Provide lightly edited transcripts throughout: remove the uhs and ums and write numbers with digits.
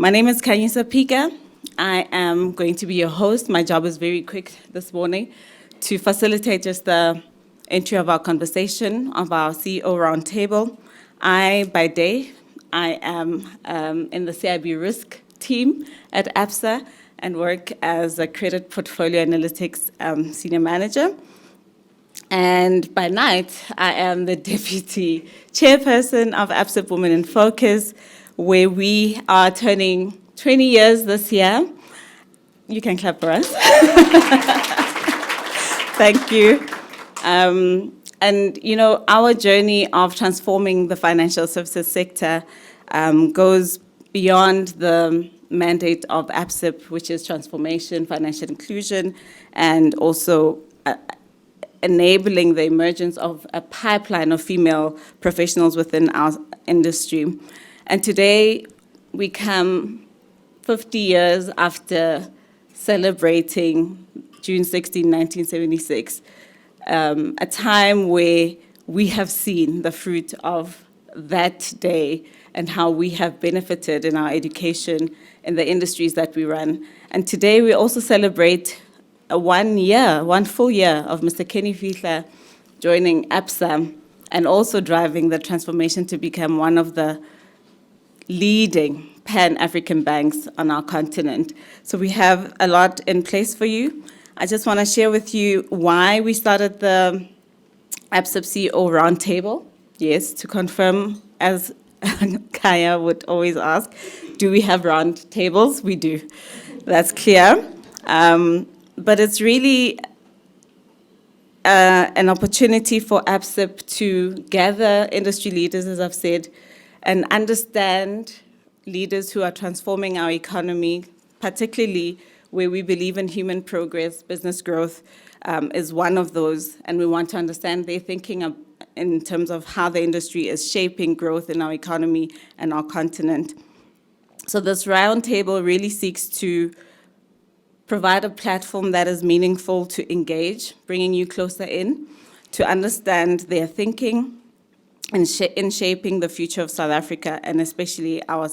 My name is Mr Fihla. I am going to be your host. My job is very quick this morning to facilitate just the entry of our conversation of our CEO Roundtable. By day, I am in the CIB risk team at Absa and work as a credit portfolio analytics senior manager. And by night, I am the deputy chairperson of ABSIP Women in Focus, where we are turning 20 years this year. You can clap for us. Thank you. And you know, our journey of transforming the financial services sector goes beyond the mandate of ABSIP, which is transformation, financial inclusion, and also enabling the emergence of a pipeline of female professionals within our industry. And today, we come 50 years after celebrating June 16, 1976, a time where we have seen the fruit of that day and how we have benefited in our education in the industries that we run. And today, we also celebrate one full year of Mr. Kenny Fihla joining Absa and also driving the transformation to become one of the leading Pan-African banks on our continent. So we have a lot in place for you. I just want to share with you why we started the ABSIP CEO Roundtable. Yes, to confirm, as Kaya would always ask, do we have round tables? We do. That's clear. But it's really an opportunity for ABSIP to gather industry leaders, as I've said, and understand leaders who are transforming our economy, particularly where we believe in human progress. Business growth is one of those, and we want to understand their thinking in terms of how the industry is shaping growth in our economy and our continent. So this roundtable really seeks to provide a platform that is meaningful to engage, bringing you closer in, to understand their thinking in shaping the future of South Africa and especially our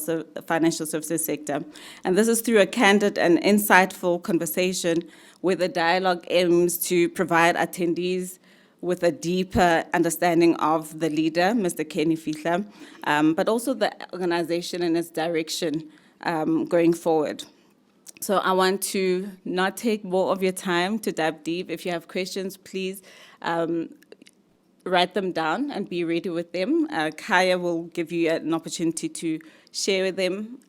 financial services sector. And this is through a candid and insightful conversation where the dialogue aims to provide attendees with a deeper understanding of the leader, Mr. Kenny Fihla, but also the organization and its direction going forward. So I want to not take more of your time to dive deep. If you have questions, please write them down and be ready with them. Kaya will give you an opportunity to share with them,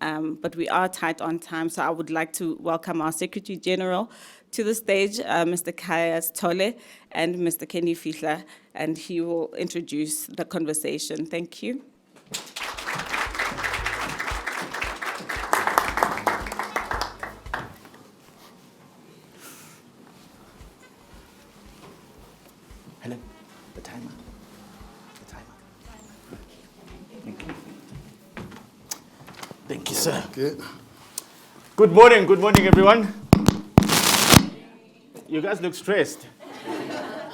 but we are tight on time, so I would like to welcome our Secretary General to the stage, Mr. Kaya Stole and Mr. Kenny Fihla, and he will introduce the conversation. Thank you. Helen, the timer. The timer. Thank you. Thank you, sir. Okay. Good morning, everyone. You guys look stressed.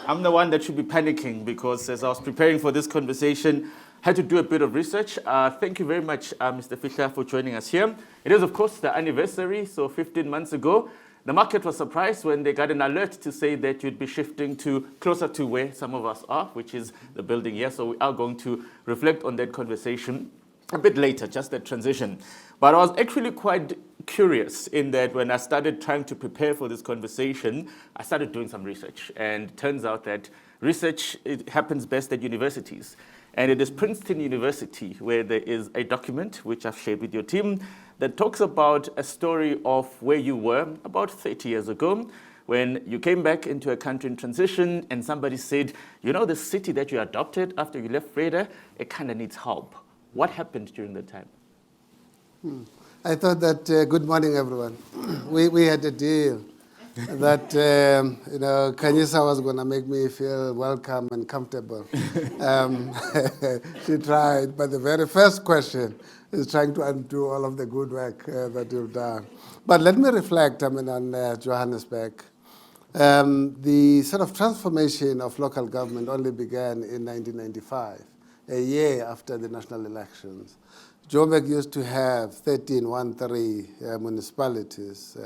I'm the one that should be panicking because as I was preparing for this conversation, I had to do a bit of research. Thank you very much, Mr. Fihla, for joining us here. It is, of course, the anniversary, so 15 months ago. The market was surprised when they got an alert to say that you'd be shifting to closer to where some of us are, which is the building here. So we are going to reflect on that conversation a bit later, just that transition. But I was actually quite curious in that when I started trying to prepare for this conversation, I started doing some research. And it turns out that research, it happens best at universities. And it is Princeton University where there is a document, which I've shared with your team, that talks about a story of where you were about 30 years ago when you came back into a country in transition and somebody said, you know, the city that you adopted after you left Freda, it kind of needs help. What happened during that time? I thought that, good morning, everyone. We had a deal that, Kanyisa was going to make me feel welcome and comfortable. She tried, but the very first question is trying to undo all of the good work that you've done. But let me reflect, on Johannesburg. The sort of transformation of local government only began in 1995. a year after the national elections. Joburg used to have 13 municipalities.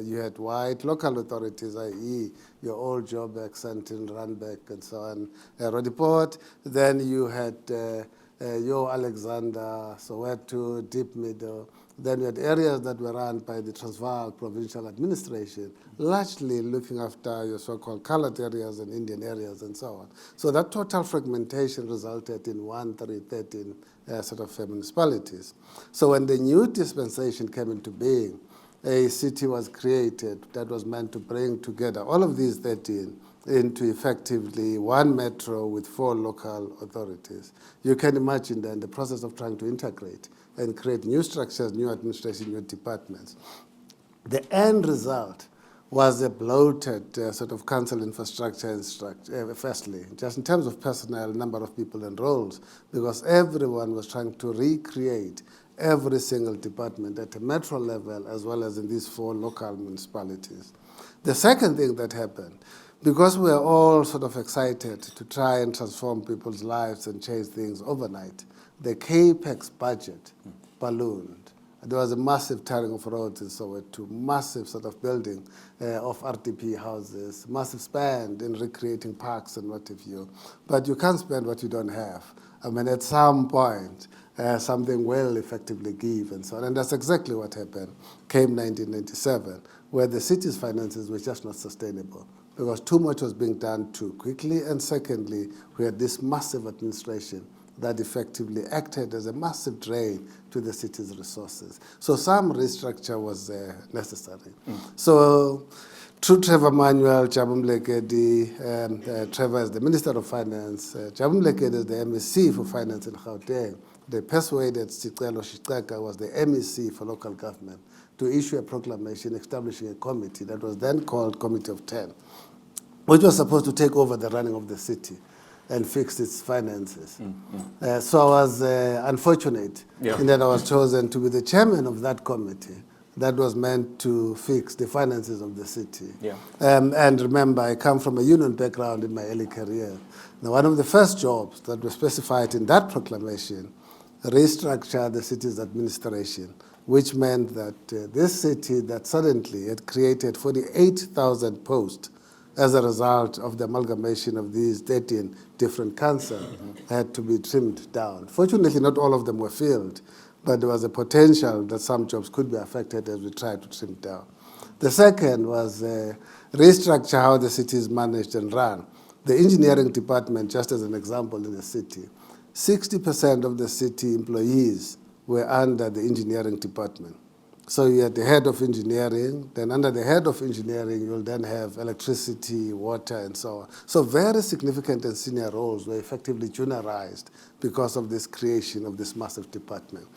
You had white local authorities, i.e. your old Joburg, Sandton, Randburg, and so on, Rodiport. Then you had your Alexander, Soweto, Deep Middle. Then we had areas that were run by the Transvaal Provincial Administration, largely looking after your so-called colored areas and Indian areas and so on. So that total fragmentation resulted in 13 sort of municipalities. So when the new dispensation came into being, a city was created that was meant to bring together all of these 13 into effectively one metro with 4 local authorities. You can imagine then the process of trying to integrate and create new structures, new administration, new departments. The end result was a bloated sort of council infrastructure and structure, firstly, just in terms of personnel, number of people and roles, because everyone was trying to recreate every single department at a metro level as well as in these 4 local municipalities. The second thing that happened, because we are all sort of excited to try and transform people's lives and change things overnight, the CAPEX budget ballooned. There was a massive tearing of roads in Soweto, massive sort of building of RDP houses, massive spend in recreating parks and what have you. But you can't spend what you don't have. I mean, at some point, something will effectively give and so on. And that's exactly what happened. Came 1997, where the city's finances were just not sustainable because too much was being done too quickly. And secondly, we had this massive administration that effectively acted as a massive drain to the city's resources. So some restructure was necessary. So through Trevor Manuel, Jabu Mlekedi, Trevor is the Minister of Finance, Jabu Mlekedi is the MEC for Finance in Gauteng. They persuaded Sicelo Shitaka, was the MEC for local government, to issue a proclamation establishing a committee that was then called Committee of 10, which was supposed to take over the running of the city and fix its finances. So I was unfortunate in that I was chosen to be the chairman of that committee that was meant to fix the finances of the city. And remember, I come from a union background in my early career. Now, one of the first jobs that was specified in that proclamation, restructure the city's administration, which meant that this city that suddenly had created 48,000 posts as a result of the amalgamation of these 13 different councils had to be trimmed down. Fortunately, not all of them were filled, but there was a potential that some jobs could be affected as we tried to trim down. The second was restructure how the city is managed and run. The engineering department, just as an example in the city, 60% of the city employees were under the engineering department. So you had the head of engineering, then under the head of engineering, you'll then have electricity, water, and so on. So very significant and senior roles were effectively juniorized because of this creation of this massive department.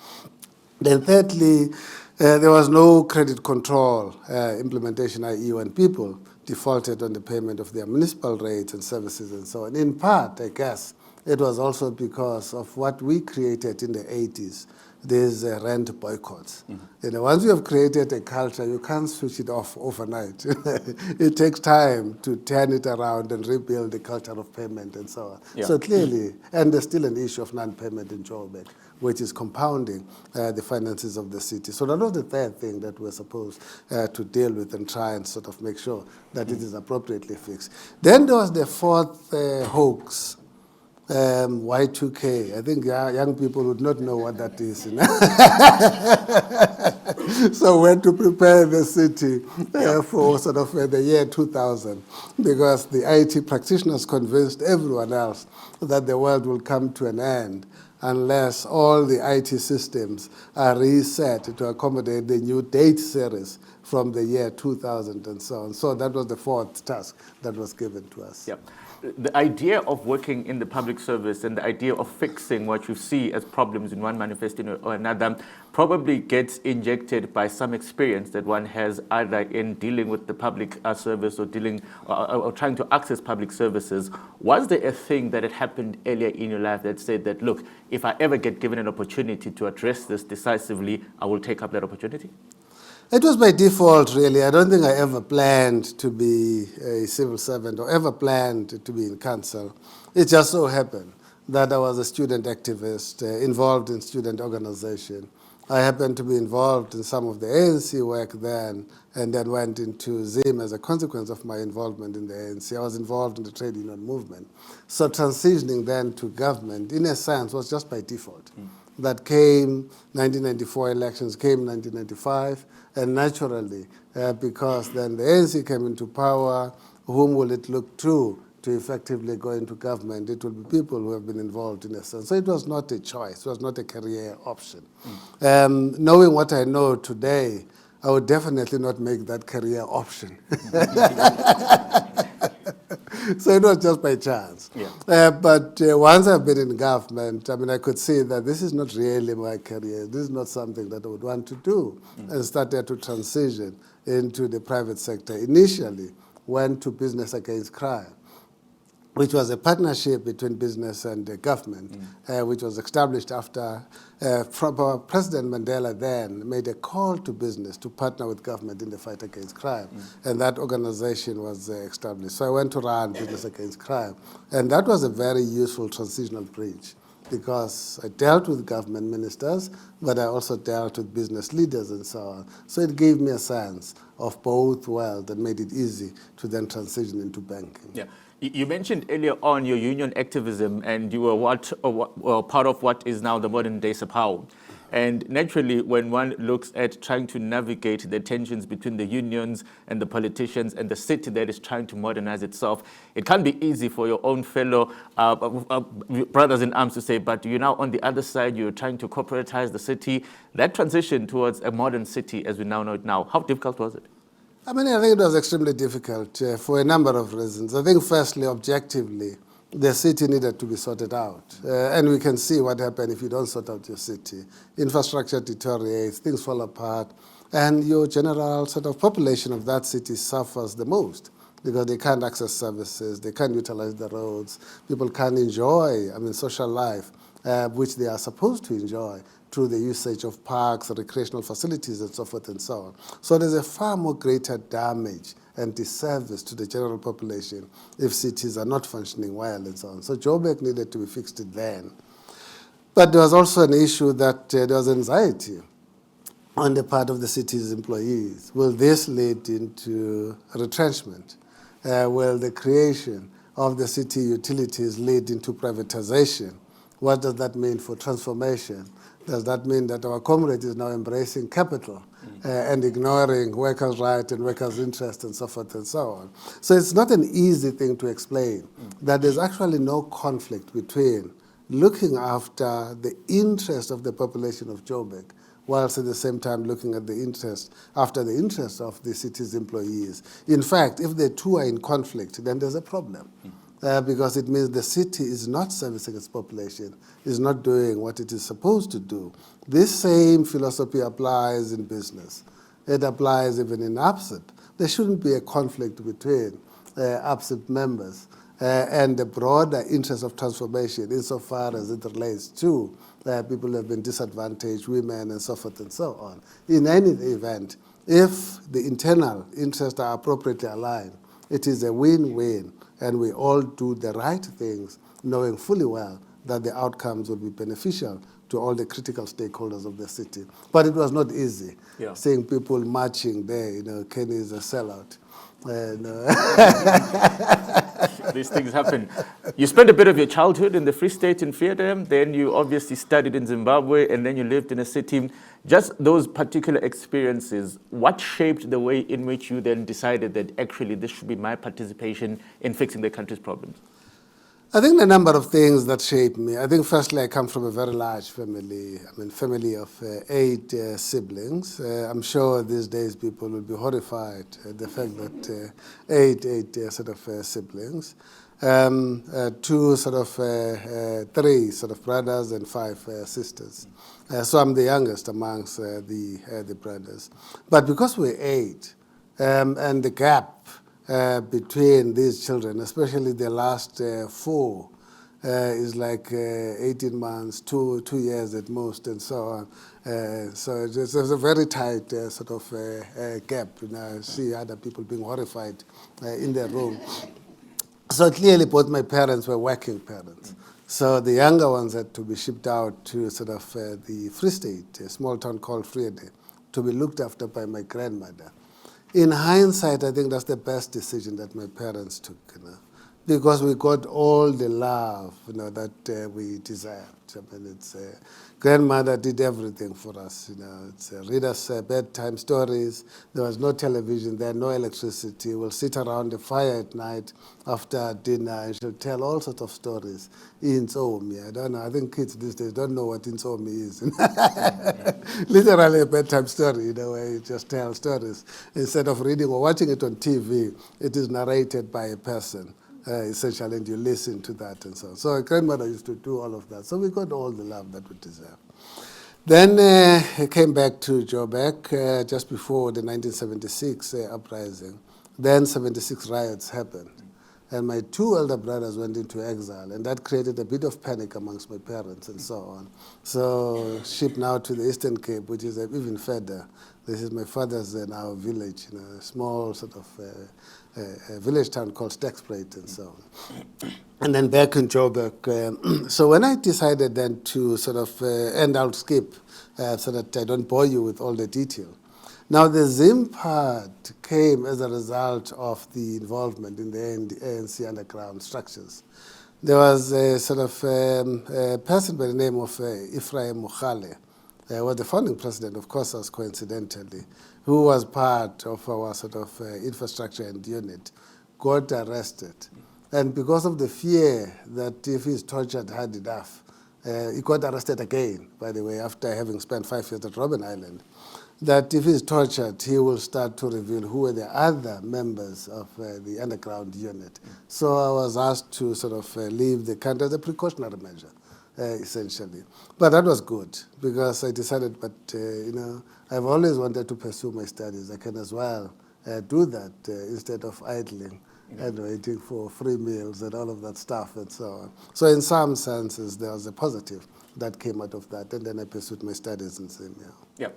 Then thirdly, there was no credit control implementation, i.e. when people defaulted on the payment of their municipal rates and services and so on. In part, I guess, it was also because of what we created in the 80s. There's rent boycotts. You know, once you have created a culture, you can't switch it off overnight. It takes time to turn it around and rebuild the culture of payment and so on. So clearly, and there's still an issue of non-payment in Joburg, which is compounding the finances of the city. So that was the third thing that we're supposed to deal with and try and sort of make sure that it is appropriately fixed. Then there was the fourth hoax. Y2K. I think young people would not know what that is. You know? So we had to prepare the city for sort of the year 2000 because the IT practitioners convinced everyone else that the world will come to an end unless all the IT systems are reset to accommodate the new date series from the year 2000 and so on. So that was the fourth task that was given to us. The idea of working in the public service and the idea of fixing what you see as problems in one manifestation or another probably gets injected by some experience that one has either in dealing with the public service or dealing or trying to access public services. Was there a thing that had happened earlier in your life that said that, look, if I ever get given an opportunity to address this decisively, I will take up that opportunity? It was by default, really. I don't think I ever planned to be a civil servant or ever planned to be in council. It just so happened that I was a student activist involved in student organization. I happened to be involved in some of the ANC work then, and then went into ZIM as a consequence of my involvement in the ANC. I was involved in the trade union movement. So transitioning then to government, in a sense, was just by default. That came 1994 elections, came 1995, and naturally, because then the ANC came into power, whom will it look to effectively go into government? It will be people who have been involved in a sense. So it was not a choice, it was not a career option. Knowing what I know today, I would definitely not make that career option. So it was just by chance. Yeah. But once I've been in government, I mean, I could see that this is not really my career. This is not something that I would want to do. And started to transition into the private sector. Initially, went to Business Against Crime, which was a partnership between business and the government, which was established after President Mandela then made a call to business to partner with government in the fight against crime. And that organization was established. So I went to run Business Against Crime. And that was a very useful transitional bridge because I dealt with government ministers, but I also dealt with business leaders and so on. So it gave me a sense of both worlds and made it easy to then transition into banking. Yeah. You mentioned earlier on your union activism, and you were part of what is now the modern day SAPAO. And naturally, when one looks at trying to navigate the tensions between the unions and the politicians and the city that is trying to modernize itself, it can't be easy for your own fellow brothers in arms to say, but you're now on the other side, you're trying to corporatize the city. That transition towards a modern city as we now know it now, how difficult was it? I mean, I think it was extremely difficult for a number of reasons. I think firstly, objectively, the city needed to be sorted out. And we can see what happened if you don't sort out your city. Infrastructure deteriorates, things fall apart, and your general sort of population of that city suffers the most because they can't access services, they can't utilize the roads, people can't enjoy, social life, which they are supposed to enjoy through the usage of parks, recreational facilities, and so forth and so on. So there's a far more greater damage and disservice to the general population if cities are not functioning well and so on. So Joburg needed to be fixed then. But there was also an issue that there was anxiety on the part of the city's employees. Will this lead into retrenchment? Will the creation of the city utilities lead into privatization? What does that mean for transformation? Does that mean that our comrade is now embracing capital and ignoring workers' rights and workers' interests and so forth and so on? So it's not an easy thing to explain that there's actually no conflict between looking after the interest of the population of Joburg whilst at the same time looking at the interest of the city's employees. In fact, if the two are in conflict, then there's a problem. Because it means the city is not servicing its population, is not doing what it is supposed to do. This same philosophy applies in business. It applies even in ABSIP. There shouldn't be a conflict between ABSIP members and the broader interest of transformation insofar as it relates to people who have been disadvantaged, women, and so forth and so on. In any event, if the internal interests are appropriately aligned, it is a win-win, and we all do the right things, knowing fully well that the outcomes will be beneficial to all the critical stakeholders of the city. But it was not easy, seeing people marching there, Kenny is a sellout. These things happen. You spent a bit of your childhood in the Free State in Freedom, then you obviously studied in Zimbabwe, and then you lived in a city. Just those particular experiences, what shaped the way in which you then decided that actually this should be my participation in fixing the country's problems? I think a number of things that shaped me. I think firstly, I come from a very large family. Family of 8 siblings. I'm sure these days people will be horrified at the fact that 8 siblings. 3 brothers and 5 sisters. So I'm the youngest amongst the brothers. But because we're 8, and the gap between these children, especially the last 4, is like 18 months, 2 years at most, and so on. So there's a very tight gap. I see other people being horrified in their room. So clearly both my parents were working parents. So the younger ones had to be shipped out to sort of the Free State, a small town called Vrede, to be looked after by my grandmother. In hindsight, I think that's the best decision that my parents took, because we got all the love, that we deserved. I mean, grandmother did everything for us, It's read us bedtime stories. There was no television there, no electricity. We'll sit around the fire at night after dinner, and she'll tell all sorts of stories. Insomi, I don't know. I think kids these days don't know what Insomi is. Literally a bedtime story, where you just tell stories. Instead of reading or watching it on TV, it is narrated by a person. Essentially, and you listen to that and so on. So grandmother used to do all of that. So we got all the love that we deserve. Then I came back to Joburg just before the 1976 uprising. Then 76 riots happened. And my two elder brothers went into exile, and that created a bit of panic amongst my parents and so on. So shipped now to the Eastern Cape, which is even further. This is my father's now village, a small sort of a village town called Stagsprite and so on. And then back in Joburg. So when I decided then to sort of, and I'll skip so that I don't bore you with all the detail. Now the Zim part came as a result of the involvement in the ANC underground structures. There was a sort of a person by the name of Ephraim Mukhale, was the founding president of COSAS coincidentally, who was part of our sort of infrastructure and unit, got arrested. And because of the fear that if he's tortured hard enough, he got arrested again, by the way, after having spent 5 years at Robben Island, that if he's tortured, he will start to reveal who were the other members of the underground unit. So I was asked to sort of leave the country as a precautionary measure, essentially. But that was good, because I decided, but, I've always wanted to pursue my studies. I can as well do that instead of idling and waiting for free meals and all of that stuff and so on. So in some senses, there was a positive that came out of that, and then I pursued my studies in Zim. Yeah.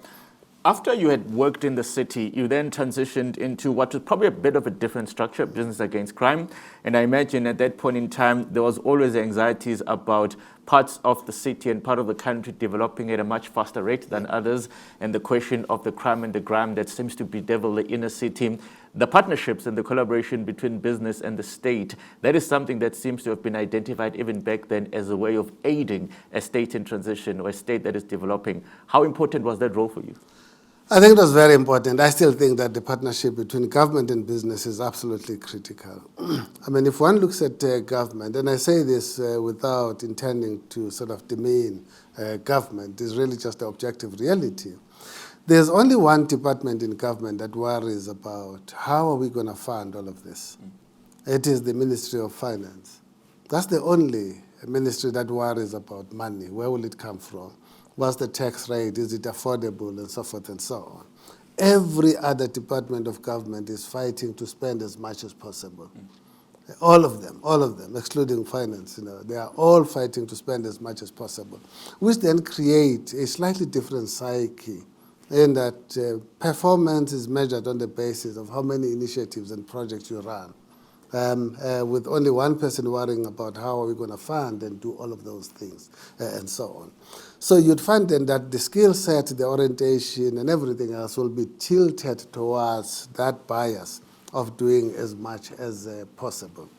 After you had worked in the city, you then transitioned into what was probably a bit of a different structure, Business Against Crime. And I imagine at that point in time, there was always anxieties about parts of the city and part of the country developing at a much faster rate than others, and the question of the crime and the grime that seems to bedevil the inner city. The partnerships and the collaboration between business and the state, that is something that seems to have been identified even back then as a way of aiding a state in transition or a state that is developing. How important was that role for you? I think it was very important. I still think that the partnership between government and business is absolutely critical. I mean, if one looks at government, and I say this without intending to sort of demean government, it's really just the objective reality. There's only one department in government that worries about how are we going to fund all of this. It is the Ministry of Finance. That's the only ministry that worries about money. Where will it come from? What's the tax rate? Is it affordable? And so forth and so on. Every other department of government is fighting to spend as much as possible. All of them, excluding finance, they are all fighting to spend as much as possible, which then create a slightly different psyche in that performance is measured on the basis of how many initiatives and projects you run. With only one person worrying about how are we going to fund and do all of those things and so on. So you'd find then that the skill set, the orientation and everything else will be tilted towards that bias of doing as much as possible.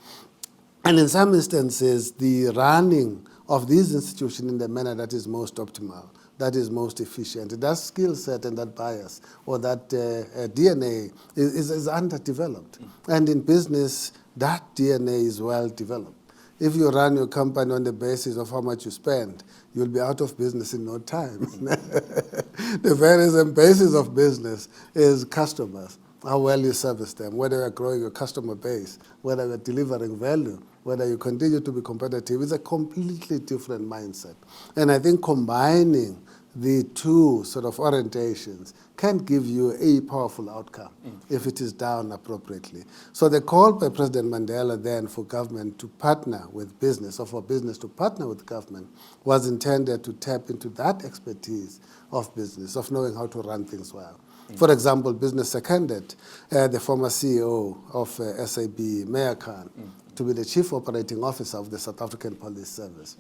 And in some instances, the running of these institutions in the manner that is most optimal, that is most efficient, that skill set and that bias or that DNA is underdeveloped. And in business, that DNA is well developed. If you run your company on the basis of how much you spend, you'll be out of business in no time. The very basis of business is customers, how well you service them, whether you're growing your customer base, whether you're delivering value, whether you continue to be competitive. It's a completely different mindset. And I think combining the two sort of orientations can give you a powerful outcome if it is done appropriately. So the call by President Mandela then for government to partner with business, or for business to partner with government, was intended to tap into that expertise of business, of knowing how to run things well. For example, business seconded the former CEO of SAB, Mayor Khan, to be the chief operating officer of the South African Police Service.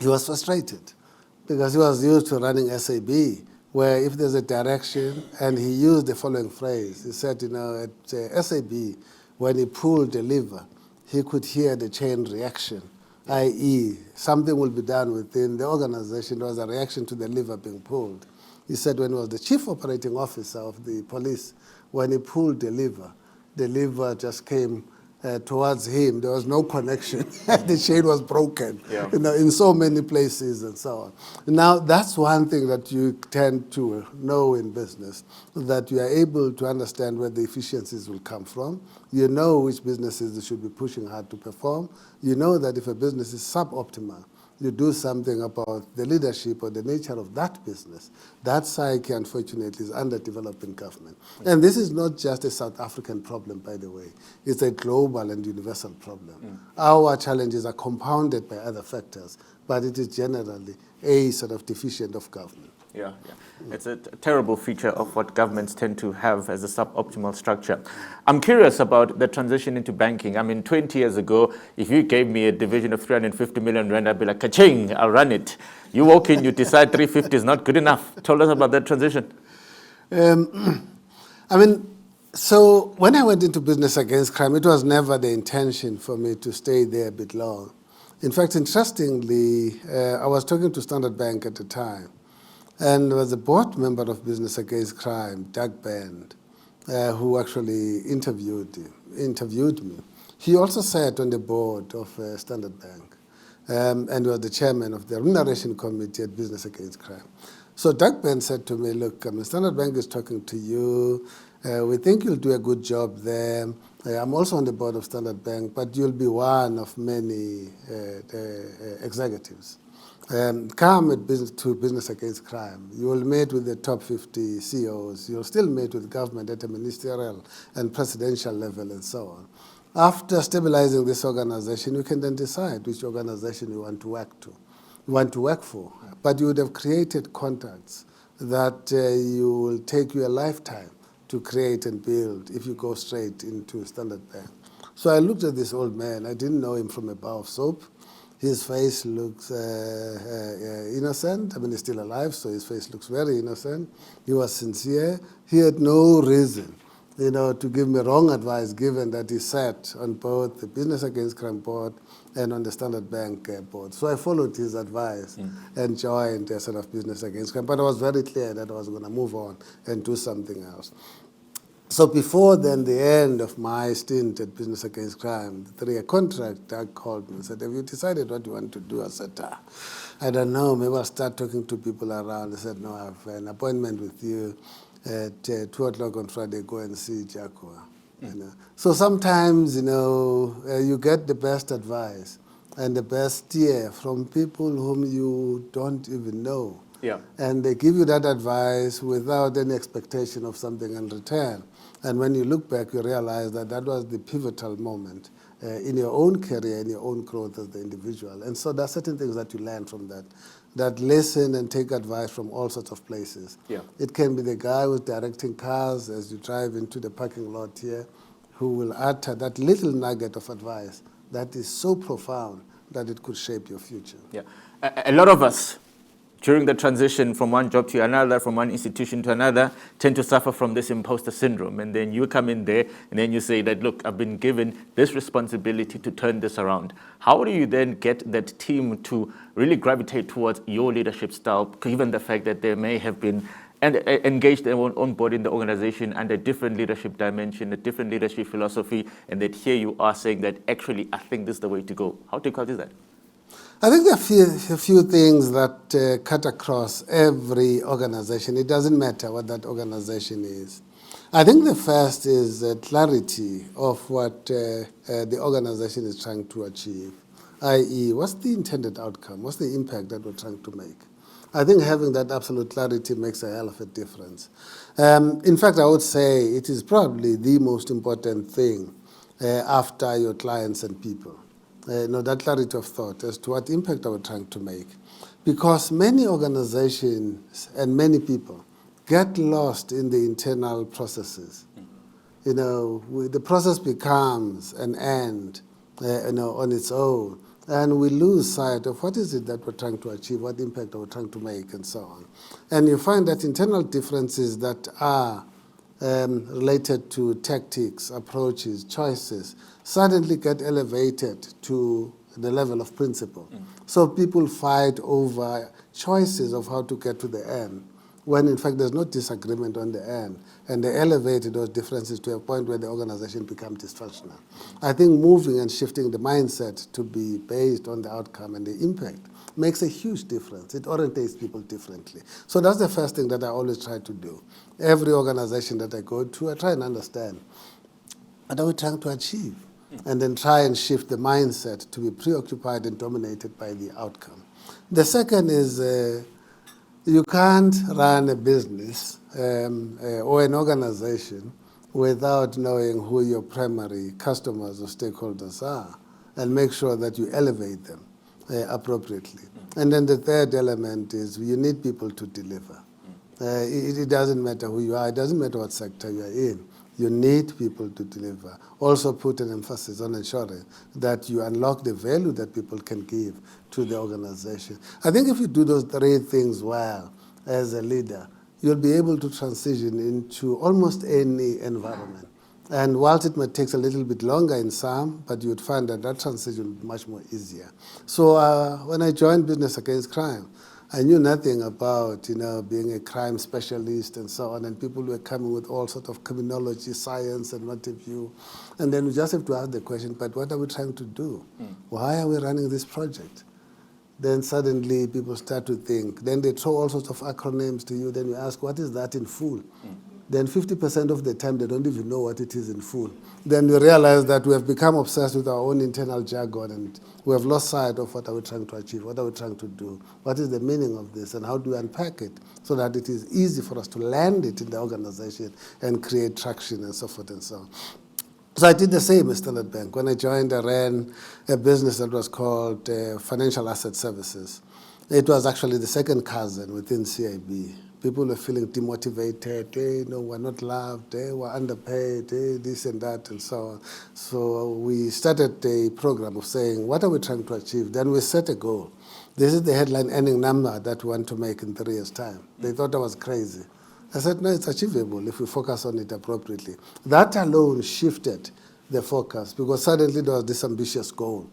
He was frustrated because he was used to running SAB, where if there's a direction, and he used the following phrase. He said, at SAB, when he pulled the lever, he could hear the chain reaction, i.e., something will be done within the organization. There was a reaction to the lever being pulled. He said when he was the chief operating officer of the police, when he pulled the lever just came towards him. There was no connection. The chain was broken, in so many places and so on. Now, that's one thing that you tend to know in business, that you are able to understand where the efficiencies will come from. You know which businesses they should be pushing hard to perform. You know that if a business is suboptimal, you do something about the leadership or the nature of that business. That psyche, unfortunately, is underdeveloped in government. And this is not just a South African problem, by the way. It's a global and universal problem. Our challenges are compounded by other factors, but it is generally a sort of deficient of government. Yeah. It's a terrible feature of what governments tend to have as a suboptimal structure. I'm curious about the transition into banking. I mean, 20 years ago, if you gave me a division of 350 million rand, I'd be like, ka-ching, I'll run it. You walk in, you decide 350 is not good enough. Tell us about that transition. So when I went into business against crime, it was never the intention for me to stay there a bit long. In fact, interestingly, I was talking to Standard Bank at the time, and there was a board member of Business Against Crime, Doug Band, who actually interviewed me. He also sat on the board of Standard Bank and was the chairman of the remuneration committee at Business Against Crime. So Doug Band said to me, look, Standard Bank is talking to you. We think you'll do a good job there. I'm also on the board of Standard Bank, but you'll be one of many executives. Come to Business Against Crime. You will meet with the top 50 CEOs. You'll still meet with government at a ministerial and presidential level and so on. After stabilizing this organization, you can then decide which organization you want to work for. But you would have created contacts that you will take you a lifetime to create and build if you go straight into Standard Bank. So I looked at this old man. I didn't know him from a bar of soap. His face looks innocent. He's still alive, so his face looks very innocent. He was sincere. He had no reason, to give me wrong advice, given that he sat on both the Business Against Crime board and on the Standard Bank board. So I followed his advice and joined a sort of Business Against Crime. But I was very clear that I was going to move on and do something else. So before then, the end of my stint at Business Against Crime, the 3-year contract, Doug called me and said, have you decided what you want to do? I said, I don't know, maybe I'll start talking to people around. I said, no, I have an appointment with you at 2 o'clock on Friday, go and see Jacoa. So sometimes, you get the best advice and the best steer from people whom you don't even know. Yeah. And they give you that advice without any expectation of something in return. And when you look back, you realize that that was the pivotal moment in your own career, in your own growth as the individual. And so there are certain things that you learn from that listen and take advice from all sorts of places. Yeah. It can be the guy who's directing cars as you drive into the parking lot here, who will utter that little nugget of advice that is so profound that it could shape your future. Yeah. A lot of us, during the transition from one job to another, from one institution to another, tend to suffer from this imposter syndrome. And then you come in there and then you say that, look, I've been given this responsibility to turn this around. How do you then get that team to really gravitate towards your leadership style, given the fact that they may have been engaged on board in the organization under a different leadership dimension, a different leadership philosophy, and that here you are saying that actually, I think this is the way to go. How difficult is that? I think there are a few things that cut across every organization. It doesn't matter what that organization is. I think the first is clarity of what the organization is trying to achieve, i.e., what's the intended outcome? What's the impact that we're trying to make? I think having that absolute clarity makes a hell of a difference. In fact, I would say it is probably the most important thing after your clients and people. That clarity of thought as to what impact are we trying to make. Because many organizations and many people get lost in the internal processes. You know, the process becomes an end, on its own, and we lose sight of what is it that we're trying to achieve, what impact are we trying to make, and so on. And you find that internal differences that are related to tactics, approaches, choices, suddenly get elevated to the level of principle. So people fight over choices of how to get to the end, when in fact there's no disagreement on the end, and they elevate those differences to a point where the organization becomes dysfunctional. I think moving and shifting the mindset to be based on the outcome and the impact makes a huge difference. It orientates people differently. So that's the first thing that I always try to do. Every organization that I go to, I try and understand, what are we trying to achieve? And then try and shift the mindset to be preoccupied and dominated by the outcome. The second is you can't run a business or an organization without knowing who your primary customers or stakeholders are, and make sure that you elevate them appropriately. And then the third element is you need people to deliver. It doesn't matter who you are, it doesn't matter what sector you are in. You need people to deliver. Also put an emphasis on ensuring that you unlock the value that people can give to the organization. I think if you do those three things well as a leader, you'll be able to transition into almost any environment. And whilst it might take a little bit longer in some, but you'd find that that transition would be much more easier. So when I joined Business Against Crime, I knew nothing about, being a crime specialist and so on, and people were coming with all sorts of criminology, science, and what have you. And then we just have to ask the question, but what are we trying to do? Why are we running this project? Then suddenly people start to think. Then they throw all sorts of acronyms to you. Then you ask, what is that in full? Then 50% of the time they don't even know what it is in full. Then we realize that we have become obsessed with our own internal jargon, and we have lost sight of what are we trying to achieve, what are we trying to do, what is the meaning of this, and how do we unpack it so that it is easy for us to land it in the organization and create traction and so forth and so on. So I did the same at Standard Bank. When I joined, I ran a business that was called Financial Asset Services. It was actually the second cousin within CIB. People were feeling demotivated, we're not loved, we're underpaid, this and that, and so on. So we started a program of saying, what are we trying to achieve? Then we set a goal. This is the headline earning number that we want to make in 3 years' time. They thought I was crazy. I said, no, it's achievable if we focus on it appropriately. That alone shifted the focus, because suddenly there was this ambitious goal.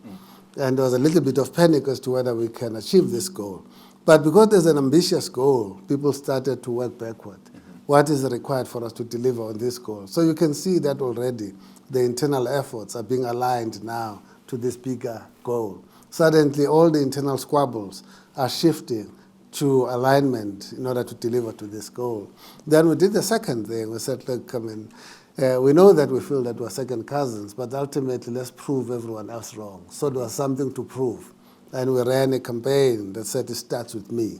And there was a little bit of panic as to whether we can achieve this goal. But because there's an ambitious goal, people started to work backward. What is required for us to deliver on this goal? So you can see that already the internal efforts are being aligned now to this bigger goal. Suddenly all the internal squabbles are shifting to alignment in order to deliver to this goal. Then we did the second thing. We said, look, we know that we feel that we're second cousins, but ultimately let's prove everyone else wrong. So there was something to prove. And we ran a campaign that said it starts with me,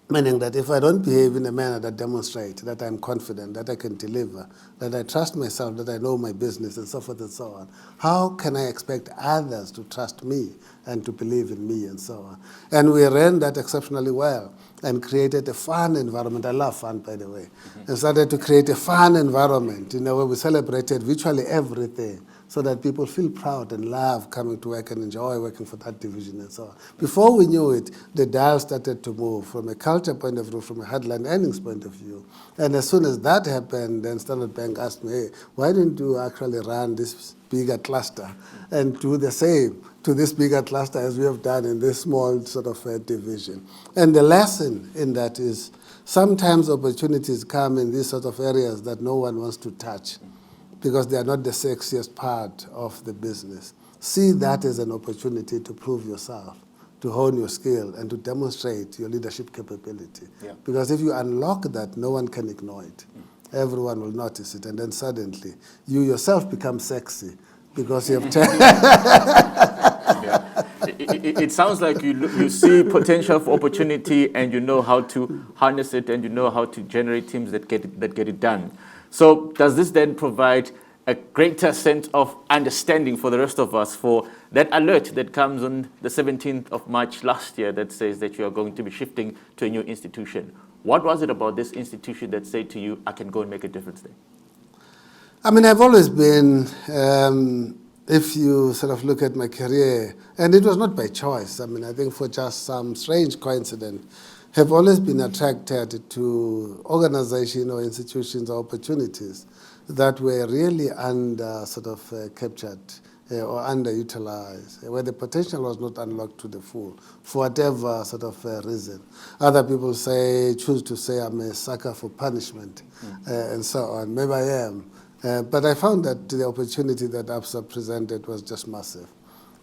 meaning that if I don't behave in a manner that demonstrates that I'm confident, that I can deliver, that I trust myself, that I know my business, and so forth and so on, how can I expect others to trust me and to believe in me and so on? And we ran that exceptionally well and created a fun environment. I love fun, by the way. And started to create a fun environment, where we celebrated virtually everything, so that people feel proud and love coming to work and enjoy working for that division and so on. Before we knew it, the dial started to move from a culture point of view, from a headline earnings point of view. And as soon as that happened, then Standard Bank asked me, hey, why didn't you actually run this bigger cluster and do the same to this bigger cluster as we have done in this small sort of division? And the lesson in that is sometimes opportunities come in these sort of areas that no one wants to touch, because they are not the sexiest part of the business. See that as an opportunity to prove yourself, to hone your skill, and to demonstrate your leadership capability. Yeah. Because if you unlock that, no one can ignore it. Everyone will notice it, and then suddenly you yourself become sexy because you have It sounds like you see potential for opportunity, and you know how to harness it, and you know how to generate teams that get it done. So does this then provide a greater sense of understanding for the rest of us for that alert that comes on the 17th of March last year that says that you are going to be shifting to a new institution. What was it about this institution that said to you, I can go and make a difference there? I mean, I've always been, if you sort of look at my career, and it was not by choice, I mean, I think for just some strange coincidence, have always been attracted to organizations or institutions or opportunities that were really captured or underutilized, where the potential was not unlocked to the full, for whatever sort of reason. Other people choose to say I'm a sucker for punishment, and so on. Maybe I am. But I found that the opportunity that Absa presented was just massive.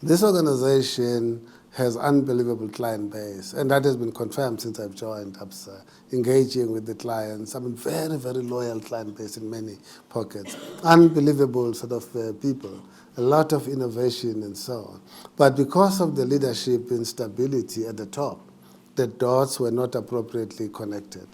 This organization has unbelievable client base, and that has been confirmed since I've joined Absa, engaging with the clients. I mean, very, very loyal client base in many pockets. Unbelievable people, a lot of innovation and so on. But because of the leadership instability at the top, the dots were not appropriately connected.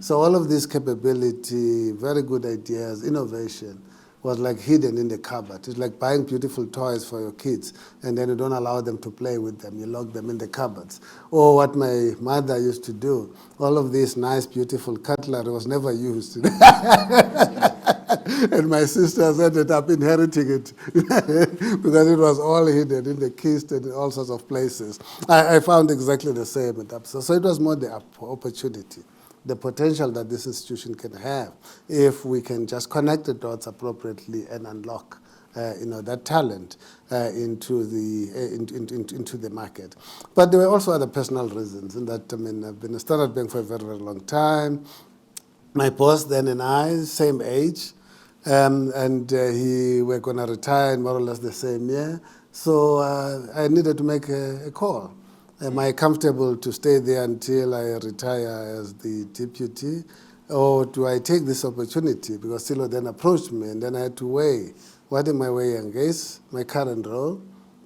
So all of this capability, very good ideas, innovation, was like hidden in the cupboard. It's like buying beautiful toys for your kids, and then you don't allow them to play with them. You lock them in the cupboards. Or what my mother used to do, all of this nice, beautiful cutlery was never used. And my sisters ended up inheriting it because it was all hidden in the kist and in all sorts of places. I found exactly the same at Absa. So it was more the opportunity, the potential that this institution can have if we can just connect the dots appropriately and unlock that talent into the market. But there were also other personal reasons in that, I mean, I've been a Standard Bank for a very, very long time. My boss then and I, same age, and he were going to retire in more or less the same year. So I needed to make a call. Am I comfortable to stay there until I retire as the deputy? Or do I take this opportunity? Because Silo then approached me, and then I had to weigh, what am I weighing against my current role?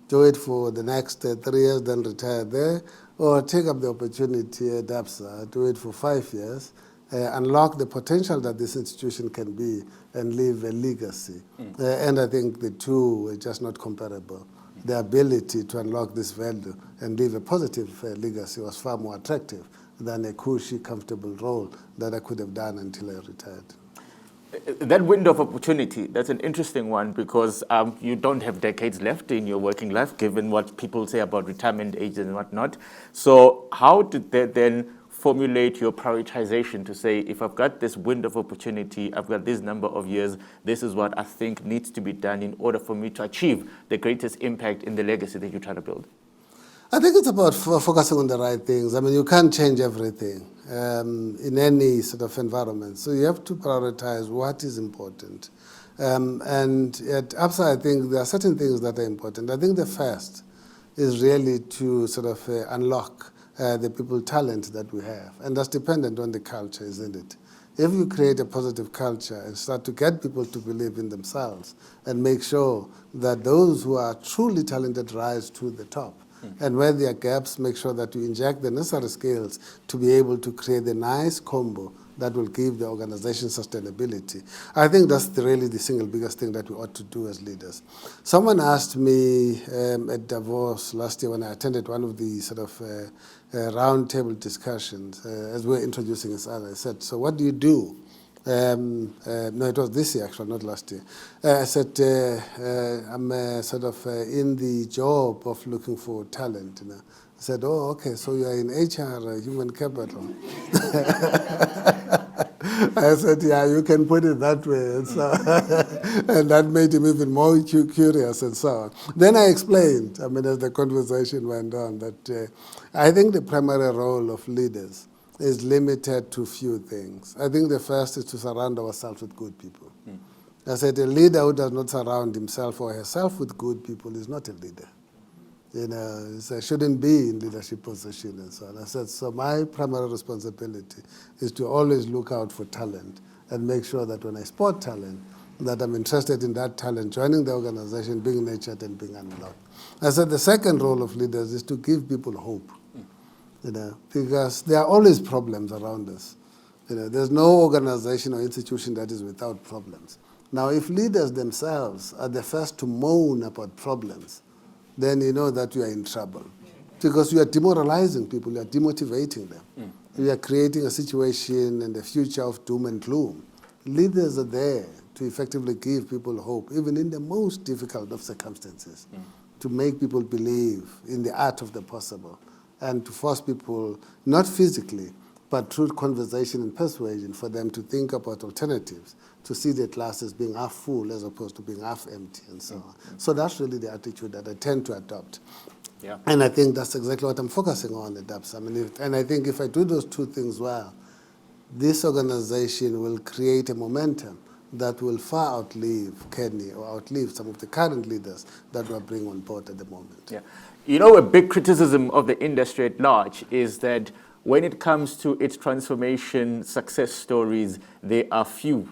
Do it for the next 3 years, then retire there, or take up the opportunity at Absa, do it for 5 years, unlock the potential that this institution can be, and leave a legacy. And I think the two were just not comparable. The ability to unlock this value and leave a positive legacy was far more attractive than a cushy, comfortable role that I could have done until I retired. That window of opportunity, that's an interesting one because you don't have decades left in your working life, given what people say about retirement age and whatnot. So how did they then formulate your prioritization to say, if I've got this window of opportunity, I've got this number of years, this is what I think needs to be done in order for me to achieve the greatest impact in the legacy that you try to build? I think it's about focusing on the right things. I mean, you can't change everything in any sort of environment. So you have to prioritize what is important. And at Absa, I think there are certain things that are important. I think the first is really to sort of unlock the people talent that we have. And that's dependent on the culture, isn't it? If you create a positive culture and start to get people to believe in themselves and make sure that those who are truly talented rise to the top, and where there are gaps, make sure that you inject the necessary skills to be able to create a nice combo that will give the organization sustainability. I think that's really the single biggest thing that we ought to do as leaders. Someone asked me at Davos last year when I attended one of the sort of roundtable discussions as we were introducing each other. I said, so what do you do? No, it was this year actually, not last year. I said, I'm sort of in the job of looking for talent. I said, oh, okay, so you are in HR, human capital. I said, yeah, you can put it that way. And, so, and that made him even more curious and so on. Then I explained, I mean, as the conversation went on, that I think the primary role of leaders is limited to few things. I think the first is to surround ourselves with good people. I said, a leader who does not surround himself or herself with good people is not a leader. You know, shouldn't be in leadership position and so on. I said, so my primary responsibility is to always look out for talent and make sure that when I spot talent, that I'm interested in that talent, joining the organization, being nurtured and being unlocked. I said, the second role of leaders is to give people hope. You know, because there are always problems around us. You know, there's no organization or institution that is without problems. Now, if leaders themselves are the first to moan about problems, then you know that you are in trouble. Because you are demoralizing people, you are demotivating them. You are creating a situation and a future of doom and gloom. Leaders are there to effectively give people hope, even in the most difficult of circumstances, to make people believe in the art of the possible, and to force people, not physically, but through conversation and persuasion, for them to think about alternatives, to see the glass as being half full as opposed to being half empty, and so on. So that's really the attitude that I tend to adopt. Yeah. And I think that's exactly what I'm focusing on at ABSA. And I think if I do those two things well, this organization will create a momentum that will far outlive Kenny or outlive some of the current leaders that we're bringing on board at the moment. Yeah. You know, a big criticism of the industry at large is that when it comes to its transformation success stories, there are few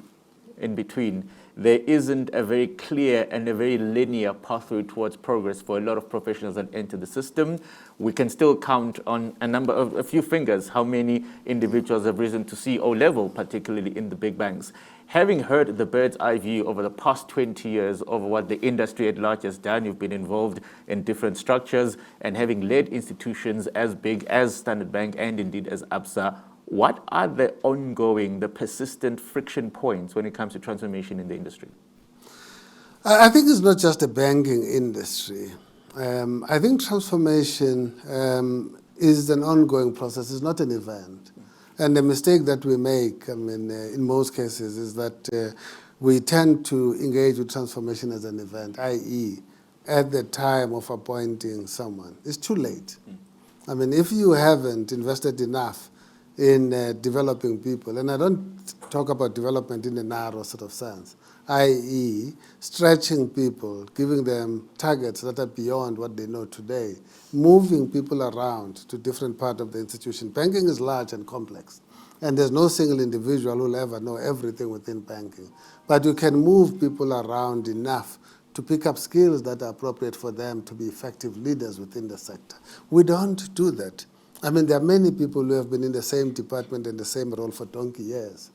in between. There isn't a very clear and a very linear pathway towards progress for a lot of professionals that enter the system. We can still count on a few fingers how many individuals have risen to CEO level, particularly in the big banks. Having heard the bird's eye view over the past 20 years of what the industry at large has done, you've been involved in different structures, and having led institutions as big as Standard Bank and indeed as Absa, what are the ongoing, the persistent friction points when it comes to transformation in the industry? I think it's not just a banking industry. I think transformation is an ongoing process. It's not an event. And the mistake that we make, in most cases, is that we tend to engage with transformation as an event, i.e., at the time of appointing someone. It's too late. If you haven't invested enough in developing people, and I don't talk about development in a narrow sort of sense, i.e. stretching people, giving them targets that are beyond what they know today, moving people around to different parts of the institution. Banking is large and complex, and there's no single individual who will ever know everything within banking. But you can move people around enough to pick up skills that are appropriate for them to be effective leaders within the sector. We don't do that. There are many people who have been in the same department and the same role for donkey years.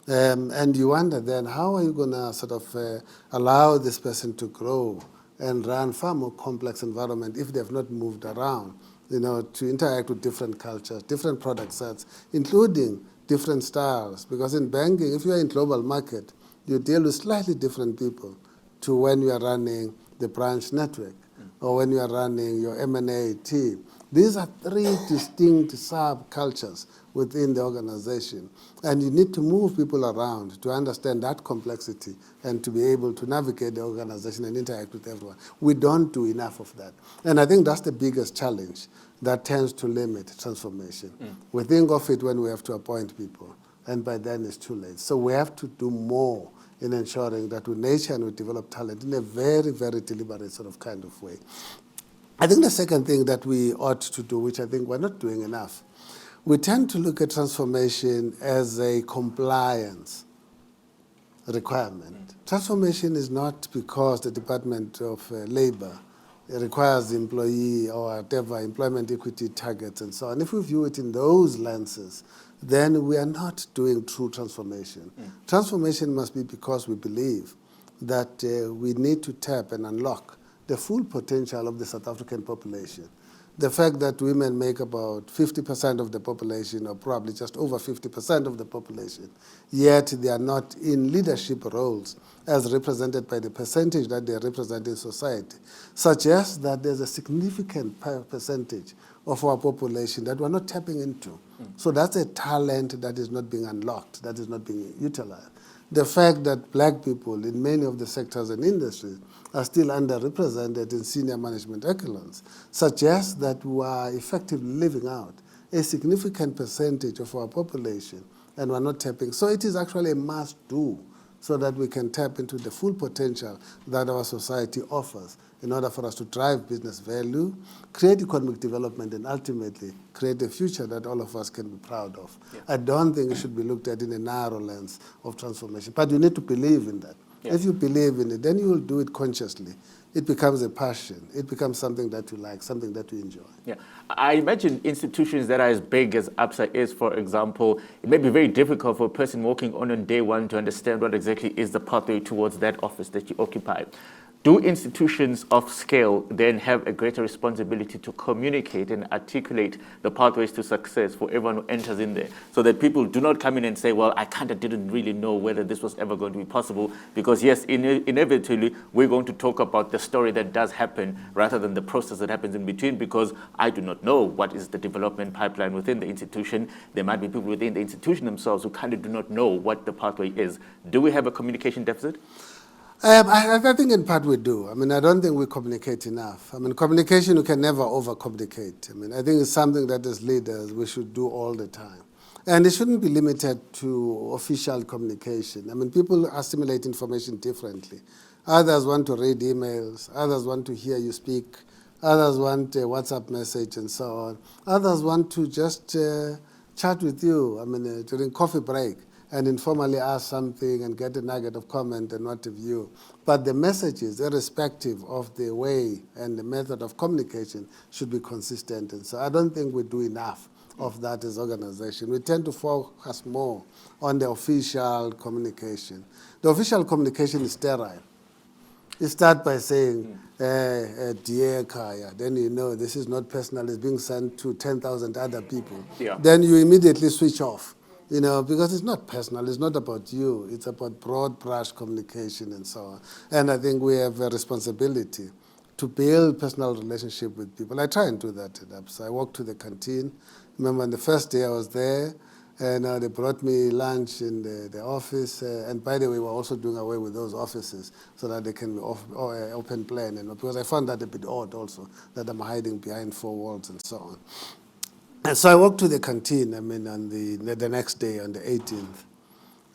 And you wonder then, how are you going to allow this person to grow and run far more complex environment if they have not moved around, to interact with different cultures, different product sets, including different styles. Because in banking, if you are in global market, you deal with slightly different people to when you are running the branch network or when you are running your M&A team. These are three distinct sub-cultures within the organization. And you need to move people around to understand that complexity and to be able to navigate the organization and interact with everyone. We don't do enough of that. And I think that's the biggest challenge that tends to limit transformation. We think of it when we have to appoint people, and by then it's too late. So we have to do more in ensuring that we nurture and we develop talent in a very, very deliberate sort of kind of way. I think the second thing that we ought to do, which I think we're not doing enough, we tend to look at transformation as a compliance requirement. Transformation is not because the Department of Labor requires employee or whatever employment equity targets and so on. If we view it in those lenses, then we are not doing true transformation. Transformation must be because we believe that we need to tap and unlock the full potential of the South African population. The fact that women make about 50% of the population, or probably just over 50% of the population, yet they are not in leadership roles as represented by the percentage that they represent in society, suggests that there's a significant percentage of our population that we're not tapping into. So that's a talent that is not being unlocked, that is not being utilized. The fact that black people in many of the sectors and industries are still underrepresented in senior management echelons suggests that we are effectively leaving out a significant percentage of our population and we're not tapping. So it is actually a must-do so that we can tap into the full potential that our society offers in order for us to drive business value, create economic development, and ultimately create a future that all of us can be proud of. Yeah. I don't think it should be looked at in a narrow lens of transformation, but you need to believe in that. Yeah. If you believe in it, then you will do it consciously. It becomes a passion. It becomes something that you like, something that you enjoy. Yeah, I imagine institutions that are as big as Absa is, for example, it may be very difficult for a person walking on day one to understand what exactly is the pathway towards that office that you occupy. Do institutions of scale then have a greater responsibility to communicate and articulate the pathways to success for everyone who enters in there, so that people do not come in and say, well, I kind of didn't really know whether this was ever going to be possible? Because yes, inevitably, we're going to talk about the story that does happen rather than the process that happens in between, because I do not know what is the development pipeline within the institution. There might be people within the institution themselves who kind of do not know what the pathway is. Do we have a communication deficit? I think in part we do. I mean, I don't think we communicate enough. I mean, communication, you can never over-communicate. I mean, I think it's something that as leaders we should do all the time. And it shouldn't be limited to official communication. I mean, people assimilate information differently. Others want to read emails, others want to hear you speak, others want a WhatsApp message and so on. Others want to just chat with you, I mean, during coffee break, and informally ask something and get a nugget of comment and what have you. But the messages, irrespective of the way and the method of communication, should be consistent. And so I don't think we do enough of that as organization. We tend to focus more on the official communication. The official communication is sterile. You start by saying, dear Kaya, then you know this is not personal, it's being sent to 10,000 other people. Yeah. Then you immediately switch off. You know, because it's not personal, it's not about you, it's about broad brush communication and so on. And I think we have a responsibility to build personal relationship with people. I try and do that at Absa. I walk to the canteen. Remember, on the first day I was there, and they brought me lunch in the office. And by the way, we're also doing away with those offices so that they can be open plan. And because I found that a bit odd also, that I'm hiding behind four walls and so on. And so I walked to the canteen, I mean, on the next day, on the 18th.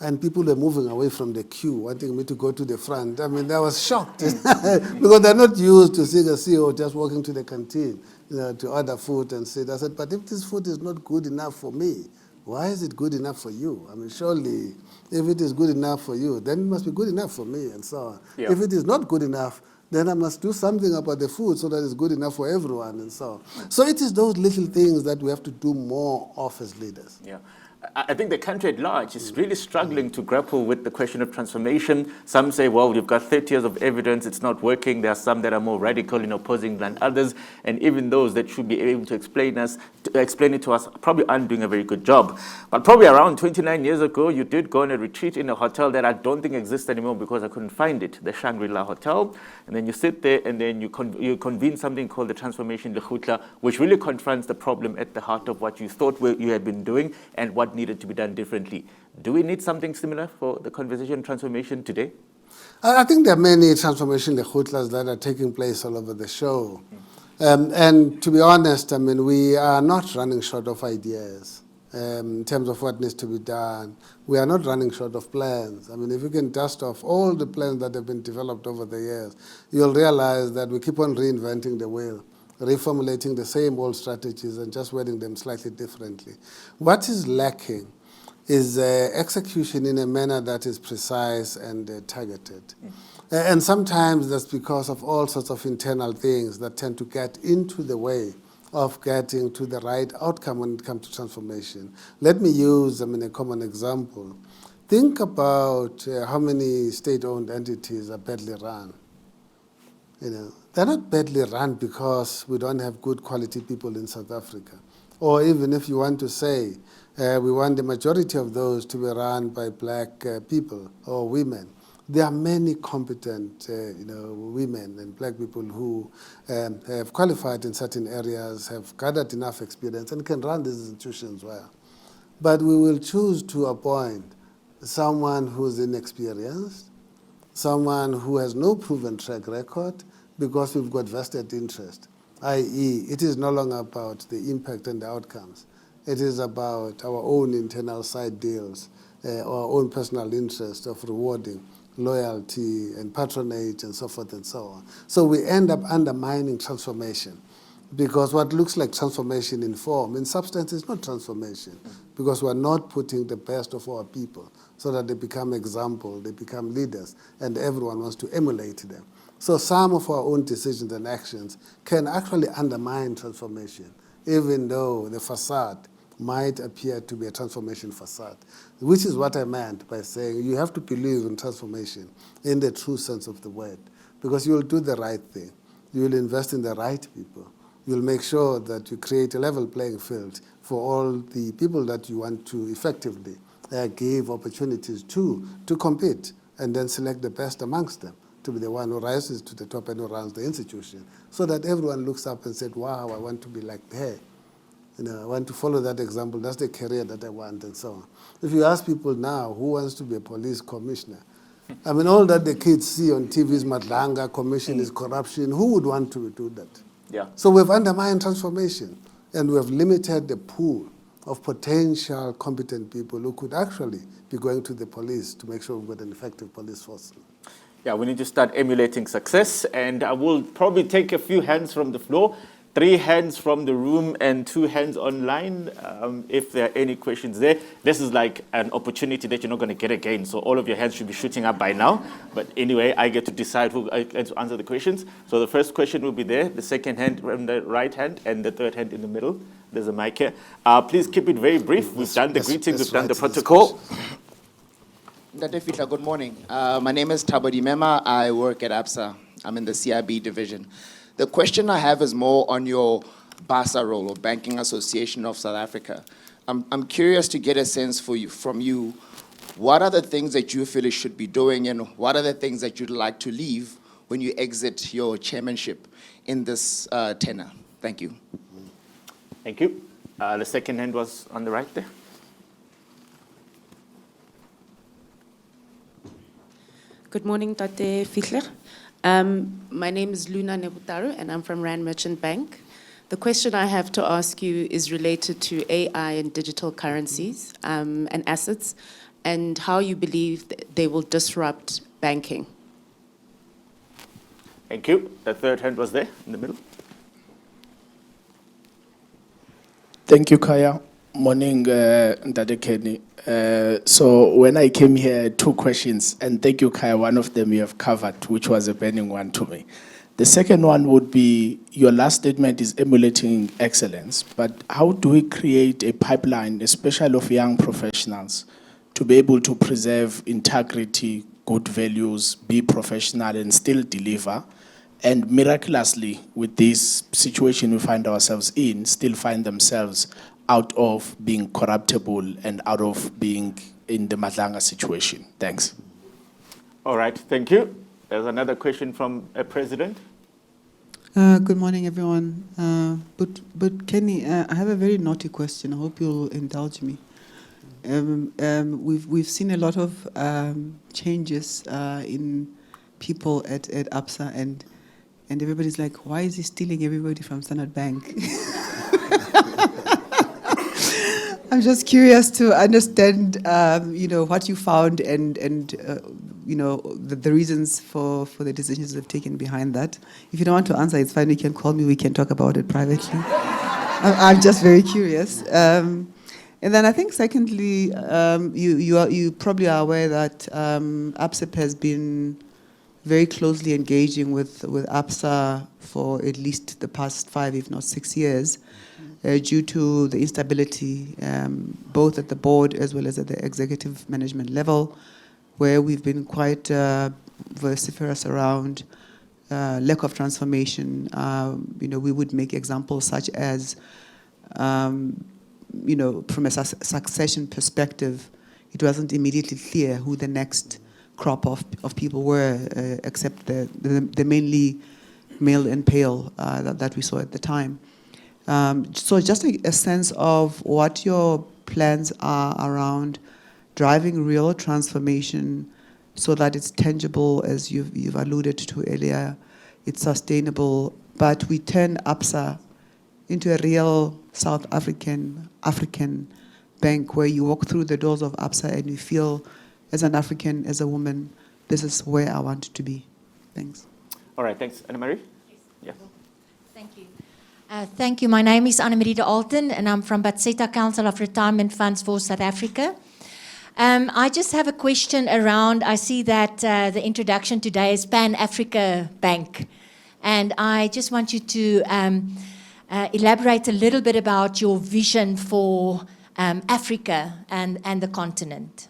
And people were moving away from the queue, wanting me to go to the front. I mean, I was shocked because they're not used to seeing a CEO just walking to the canteen, you know, to order food and sit. I said, but if this food is not good enough for me, why is it good enough for you? I mean, surely, if it is good enough for you, then it must be good enough for me, and so on. Yeah. If it is not good enough, then I must do something about the food so that it's good enough for everyone, and so on. So it is those little things that we have to do more of as leaders. Yeah. I think the country at large is really struggling to grapple with the question of transformation. Some say, well, you've got 30 years of evidence, it's not working. There are some that are more radical in opposing than others. And even those that should be able to explain it to us probably aren't doing a very good job. But probably around 29 years ago, you did go on a retreat in a hotel that I don't think exists anymore because I couldn't find it, the Shangri-La Hotel. And then you sit there and then you convene something called the Transformation Lekgotla, which really confronts the problem at the heart of what you thought you had been doing and what needed to be done differently. Do we need something similar for the conversation transformation today? I think there are many transformation Lekgotlas that are taking place all over the show. And to be honest, I mean, we are not running short of ideas in terms of what needs to be done. We are not running short of plans. I mean, if you can dust off all the plans that have been developed over the years, you'll realize that we keep on reinventing the wheel, reformulating the same old strategies and just wording them slightly differently. What is lacking is execution in a manner that is precise and targeted. And sometimes that's because of all sorts of internal things that tend to get into the way of getting to the right outcome when it comes to transformation. Let me use, I mean, a common example. Think about how many state-owned entities are badly run. You know, they're not badly run because we don't have good quality people in South Africa. Or even if you want to say, we want the majority of those to be run by black people or women. There are many competent women and black people who have qualified in certain areas, have gathered enough experience and can run these institutions well. But we will choose to appoint someone who's inexperienced, someone who has no proven track record, because we've got vested interest, i.e. it is no longer about the impact and the outcomes. It is about our own internal side deals, our own personal interest of rewarding loyalty and patronage and so forth and so on. So we end up undermining transformation, because what looks like transformation in form, in substance, is not transformation, because we're not putting the best of our people so that they become example, they become leaders, and everyone wants to emulate them. So some of our own decisions and actions can actually undermine transformation, even though the facade might appear to be a transformation facade, which is what I meant by saying you have to believe in transformation in the true sense of the word, because you will do the right thing. You will invest in the right people. You'll make sure that you create a level playing field for all the people that you want to effectively give opportunities to compete, and then select the best amongst them to be the one who rises to the top and who runs the institution, so that everyone looks up and said, wow, I want to be like her. I want to follow that example. That's the career that I want, and so on. If you ask people now, who wants to be a police commissioner? I mean, all that the kids see on TV is Madlanga, commission is corruption. Who would want to do that? Yeah. So we've undermined transformation, and we have limited the pool of potential competent people who could actually be going to the police to make sure we've got an effective police force. Yeah, we need to start emulating success, and I will probably take a few hands from the floor, 3 hands from the room and 2 hands online. If there are any questions there, this is like an opportunity that you're not going to get again, so all of your hands should be shooting up by now. But anyway, I get to decide who gets to answer the questions. So the first question will be there, the second hand from the right hand, and the third hand in the middle. There's a mic here. Please keep it very brief. We've done the greetings, we've done the protocol. Mr. Fihla, good morning. My name is Tabodi Mema. I work at Absa. I'm in the CIB division. The question I have is more on your BASA role, or Banking Association of South Africa. I'm curious to get a sense from you, what are the things that you feel it should be doing, and what are the things that you'd like to leave when you exit your chairmanship in this tenure? Thank you. Thank you. The second hand was on the right there. Good morning, Tate Fihla. My name is Luna Nebutaru, and I'm from Rand Merchant Bank. The question I have to ask you is related to AI and digital currencies and assets, and how you believe they will disrupt banking. Thank you. The third hand was there in the middle. Thank you, Kaya. Morning, Mr Kenny. So when I came here, I had 2 questions, and thank you, Kaya. One of them you have covered, which was a burning one to me. The second one would be, your last statement is emulating excellence, but how do we create a pipeline, especially of young professionals, to be able to preserve integrity, good values, be professional, and still deliver? And miraculously, with this situation we find ourselves in, still find themselves out of being corruptible and out of being in the Madlanga situation. Thanks. All right, thank you. There's another question from a president. Good morning, everyone. But Kenny, I have a very naughty question. I hope you'll indulge me. We've seen a lot of changes in people at Absa, and everybody's like, why is he stealing everybody from Standard Bank? I'm just curious to understand, what you found and the reasons for the decisions you've taken behind that. If you don't want to answer, it's fine. You can call me. We can talk about it privately. I'm just very curious. And then I think, secondly, you probably are aware that ABSIP has been very closely engaging with Absa for at least the past 5, if not 6 years. Due to the instability, both at the board as well as at the executive management level, where we've been quite vociferous around lack of transformation. We would make examples such as, from a succession perspective, it wasn't immediately clear who the next crop of people were, except the mainly male and pale that we saw at the time. So just a sense of what your plans are around driving real transformation so that it's tangible, as you've alluded to earlier, it's sustainable, but we turn Absa into a real South African bank where you walk through the doors of Absa and you feel, as an African, as a woman, this is where I want to be. Thanks. All right, thanks. Anna-Marie? Yeah. Thank you. Thank you. My name is Anna-Marie de Alton, and I'm from Batseta Council of Retirement Funds for South Africa. I just have a question around, I see that the introduction today is Pan-Africa Bank, and I just want you to elaborate a little bit about your vision for Africa and the continent.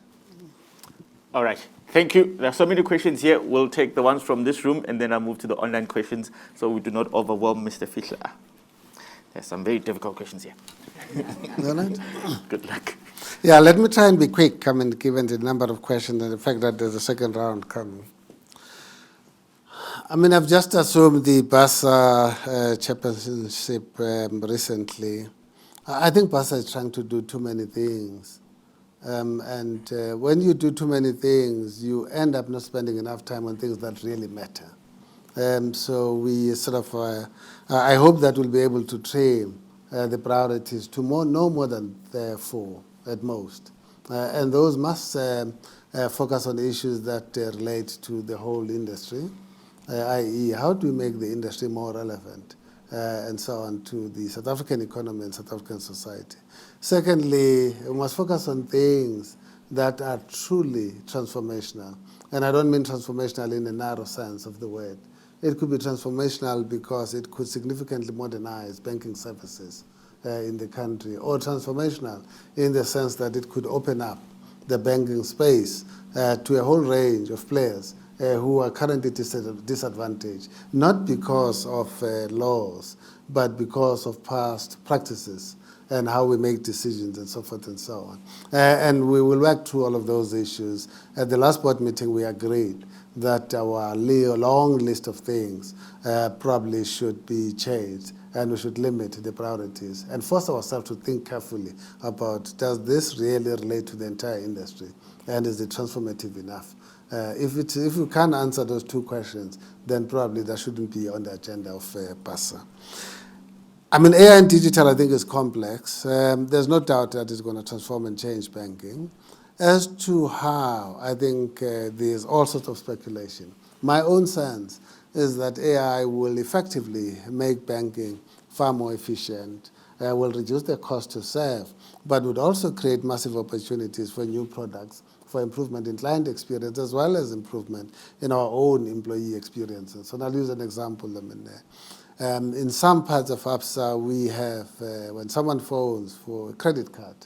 All right, Thank you. There are so many questions here. We'll take the ones from this room and then I'll move to the online questions so we do not overwhelm Mr. Fihla. There's some very difficult questions here. Leonard? Good luck. Yeah, let me try and be quick, given the number of questions and the fact that there's a second round coming. I've just assumed the BASA championship recently. I think BASA is trying to do too many things. When you do too many things, you end up not spending enough time on things that really matter. So we I hope that we'll be able to train the priorities to no more than 4 at most. And those must focus on issues that relate to the whole industry, i.e. how do we make the industry more relevant and so on to the South African economy and South African society. Secondly, we must focus on things that are truly transformational. And I don't mean transformational in a narrow sense of the word. It could be transformational because it could significantly modernize banking services in the country, or transformational in the sense that it could open up the banking space to a whole range of players who are currently disadvantaged, not because of laws, but because of past practices and how we make decisions and so forth and so on. And we will work through all of those issues. At the last board meeting, we agreed that our long list of things probably should be changed, and we should limit the priorities and force ourselves to think carefully about, does this really relate to the entire industry, and is it transformative enough? If you can't answer those 2 questions, then probably that shouldn't be on the agenda of BASA. AI and digital, I think, is complex. There's no doubt that it's going to transform and change banking. As to how, I think there's all sorts of speculation. My own sense is that AI will effectively make banking far more efficient, will reduce the cost to serve, but would also create massive opportunities for new products, for improvement in client experience, as well as improvement in our own employee experiences. So I'll use an example. In some parts of Absa, we have, when someone phones for a credit card,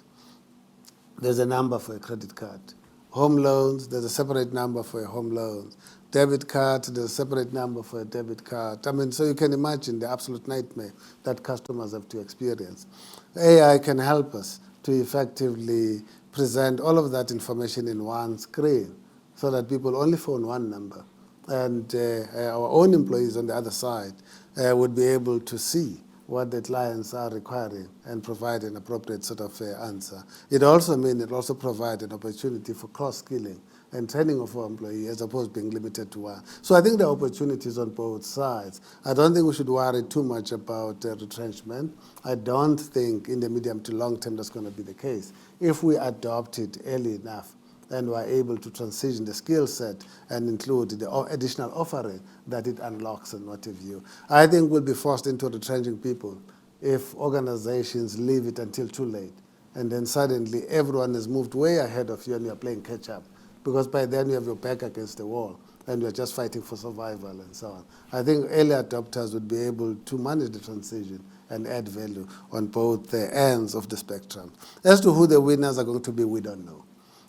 there's a number for a credit card. Home loans, there's a separate number for a home loan. Debit card, there's a separate number for a debit card. So you can imagine the absolute nightmare that customers have to experience. AI can help us to effectively present all of that information in one screen so that people only phone one number. And our own employees on the other side would be able to see what the clients are requiring and provide an appropriate sort of answer. It also provide an opportunity for cross-skilling and training of our employees as opposed to being limited to one. So I think there are opportunities on both sides. I don't think we should worry too much about retrenchment. I don't think in the medium to long term that's going to be the case. If we adopt it early enough, and we're able to transition the skill set and include the additional offering that it unlocks and what have you. I think we'll be forced into retrenching people if organizations leave it until too late. And then suddenly everyone has moved way ahead of you and you're playing catch up. Because by then you have your back against the wall and you're just fighting for survival and so on. I think early adopters would be able to manage the transition and add value on both the ends of the spectrum. As to who the winners are going to be, we don't know.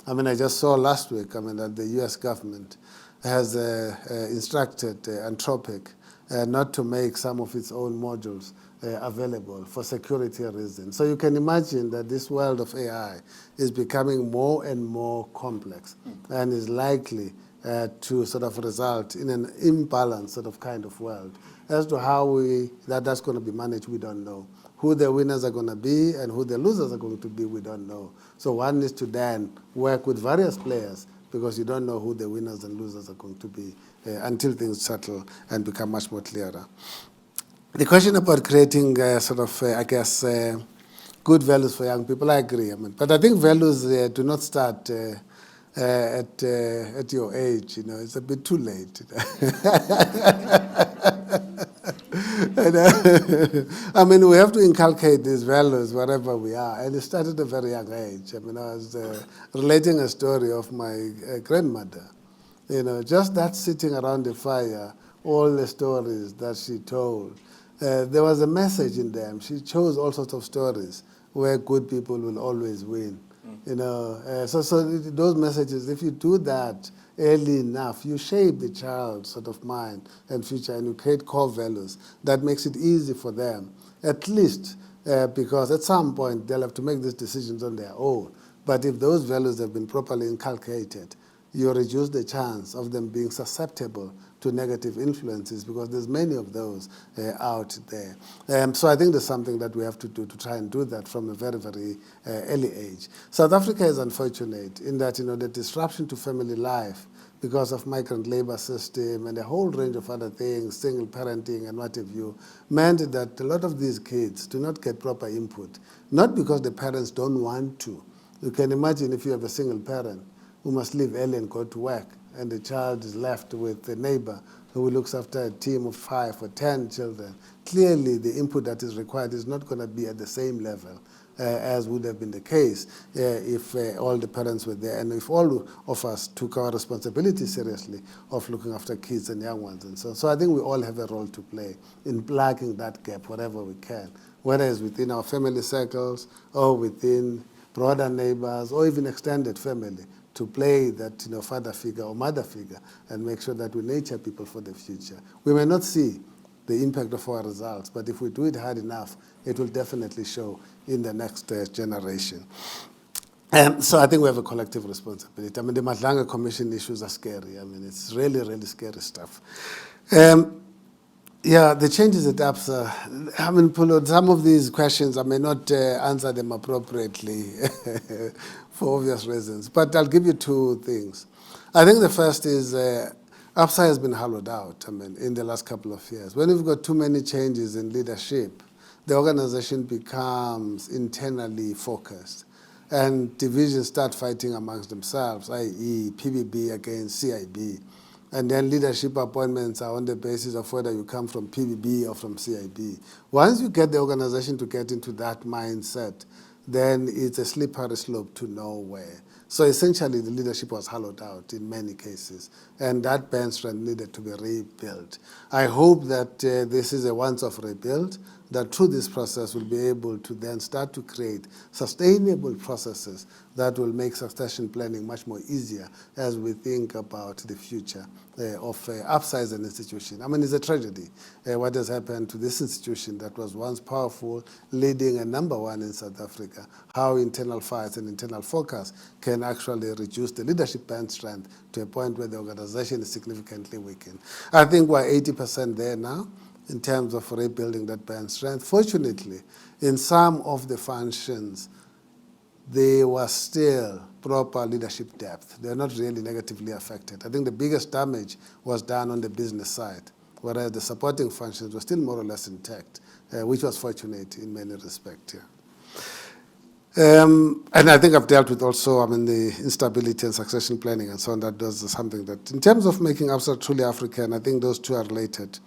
I just saw last week, that the US government has instructed Anthropic not to make some of its own modules available for security reasons. So you can imagine that this world of AI is becoming more and more complex and is likely to sort of result in an imbalanced sort of kind of world. As to how that's going to be managed, we don't know. Who the winners are going to be and who the losers are going to be, we don't know. So one needs to then work with various players because you don't know who the winners and losers are going to be until things settle and become much more clearer. The question about creating good values for young people, I agree. But I think values do not start at your age. It's a bit too late. We have to inculcate these values wherever we are, and it started at a very young age. I was relating a story of my grandmother. Just that sitting around the fire, all the stories that she told, there was a message in them. She chose all sorts of stories where good people will always win. So those messages, if you do that early enough, you shape the child's sort of mind and future, and you create core values that makes it easy for them, at least because at some point they'll have to make these decisions on their own. But if those values have been properly inculcated, you reduce the chance of them being susceptible to negative influences, because there's many of those out there. So I think there's something that we have to do to try and do that from a very, very early age. South Africa is unfortunate in that, the disruption to family life because of migrant labor system and a whole range of other things, single parenting and what have you, meant that a lot of these kids do not get proper input, not because the parents don't want to. You can imagine if you have a single parent who must leave early and go to work, and the child is left with a neighbor who looks after a team of 5 or 10 children. Clearly, the input that is required is not going to be at the same level as would have been the case if all the parents were there, and if all of us took our responsibility seriously of looking after kids and young ones. And so I think we all have a role to play in plugging that gap wherever we can, whether it's within our family circles or within broader neighbors or even extended family, to play that father figure or mother figure and make sure that we nurture people for the future. We may not see the impact of our results, but if we do it hard enough, it will definitely show in the next generation. So I think we have a collective responsibility. I mean, the Madlanga Commission issues are scary. I mean, it's really, really scary stuff. Yeah, the changes at ABSA, I mean, Paulo, some of these questions, I may not answer them appropriately for obvious reasons, but I'll give you 2 things. I think the first is ABSA has been hollowed out, I mean, in the last couple of years. When you've got too many changes in leadership, the organization becomes internally focused, and divisions start fighting amongst themselves, i.e. PBB against CIB. And then leadership appointments are on the basis of whether you come from PBB or from CIB. Once you get the organization to get into that mindset, then it's a slippery slope to nowhere. So essentially, the leadership was hollowed out in many cases, and that bench strength needed to be rebuilt. I hope that this is a once-off rebuild, that through this process we'll be able to then start to create sustainable processes that will make succession planning much more easier as we think about the future of ABSA as an institution. I mean, it's a tragedy what has happened to this institution that was once powerful, leading and #1 in South Africa, how internal fights and internal focus can actually reduce the leadership bench strength to a point where the organization is significantly weakened. I think we're 80% there now in terms of rebuilding that bench strength. Fortunately, in some of the functions, there was still proper leadership depth. They're not really negatively affected. I think the biggest damage was done on the business side, whereas the supporting functions were still more or less intact, which was fortunate in many respects. Yeah. And I think I've dealt with also, the instability and succession planning and so on. That was something that, in terms of making ABSA truly African, I think those 2 are related.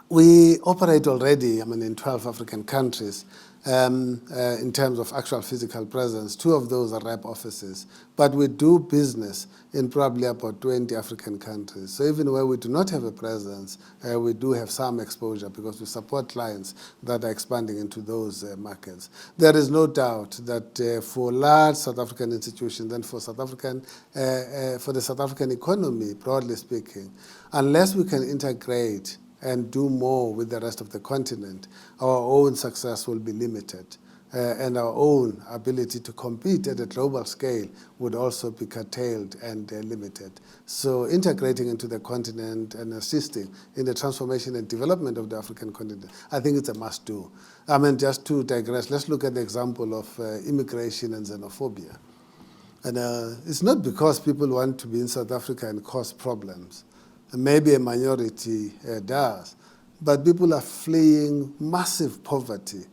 We operate already, in 12 African countries in terms of actual physical presence. 2 of those are rep offices, but we do business in probably about 20 African countries. So even where we do not have a presence, we do have some exposure because we support clients that are expanding into those markets. There is no doubt that for large South African institutions and for the South African economy, broadly speaking, unless we can integrate and do more with the rest of the continent, our own success will be limited. And our own ability to compete at a global scale would also be curtailed and limited. So integrating into the continent and assisting in the transformation and development of the African continent, I think it's a must-do. Just to digress, let's look at the example of immigration and xenophobia. And it's not because people want to be in South Africa and cause problems. Maybe a minority does, but people are fleeing massive poverty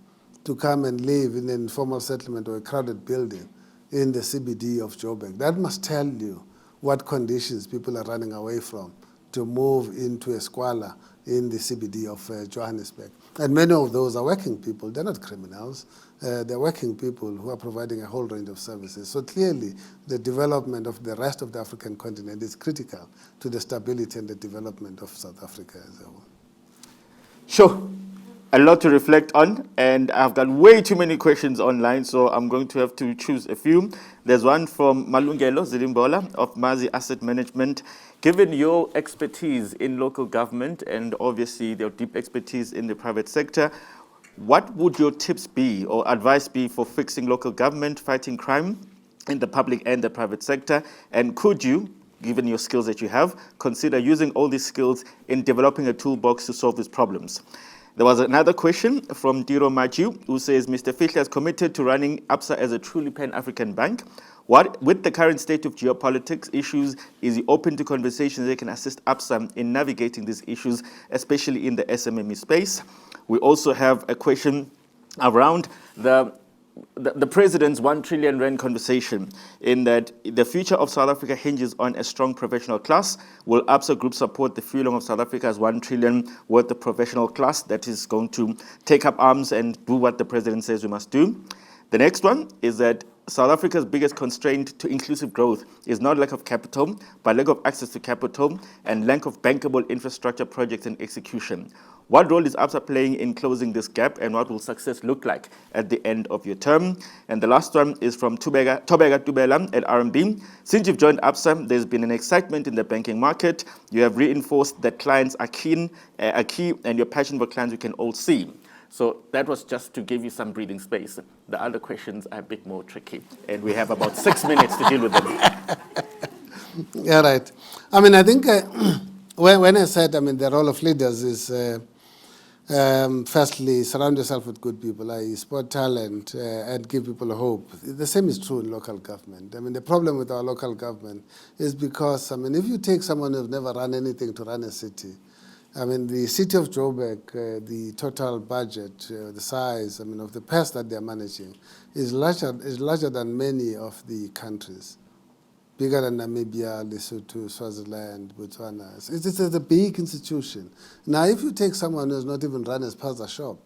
to come and live in an informal settlement or a crowded building in the CBD of Joburg. That must tell you what conditions people are running away from to move into a squalor in the CBD of Johannesburg. And many of those are working people. They're not criminals. They're working people who are providing a whole range of services. So clearly, the development of the rest of the African continent is critical to the stability and the development of South Africa as a whole. Sure. a lot to reflect on, and I've got way too many questions online, so I'm going to have to choose a few. There's one from Malungelo Zilimbola of Mazi Asset Management. Given your expertise in local government and obviously your deep expertise in the private sector, what would your tips be or advice be for fixing local government, fighting crime in the public and the private sector? And could you, given your skills that you have, consider using all these skills in developing a toolbox to solve these problems? There was another question from Diro Machu, who says, Mr. Fihla is committed to running Absa as a truly Pan-African bank. With the current state of geopolitics issues, is he open to conversations that can assist Absa in navigating these issues, especially in the SMME space? We also have a question around the president's 1 trillion rand conversation, in that the future of South Africa hinges on a strong professional class. Will Absa Group support the fueling of South Africa's 1 trillion worth of professional class that is going to take up arms and do what the president says we must do? The next one is that South Africa's biggest constraint to inclusive growth is not lack of capital, but lack of access to capital and lack of bankable infrastructure projects and execution. What role is Absa playing in closing this gap, and what will success look like at the end of your term? And the last one is from Tobega Tubela at RMB. Since you've joined Absa, there's been an excitement in the banking market. You have reinforced that clients are key, and your passion for clients we can all see. So that was just to give you some breathing space. The other questions are a bit more tricky, and we have about 6 minutes to deal with them. Yeah, right. I mean, I think when I said, I mean, the role of leaders is, firstly, surround yourself with good people, i.e. spot talent and give people hope. The same is true in local government. I mean, the problem with our local government is because, I mean, if you take someone who's never run anything to run a city, I mean, the city of Joburg, the total budget, the size, I mean, of the pest that they're managing is larger than many of the countries. Bigger than Namibia, Lesotho, Swaziland, Botswana. It's a big institution. Now, if you take someone who has not even run a spaza shop,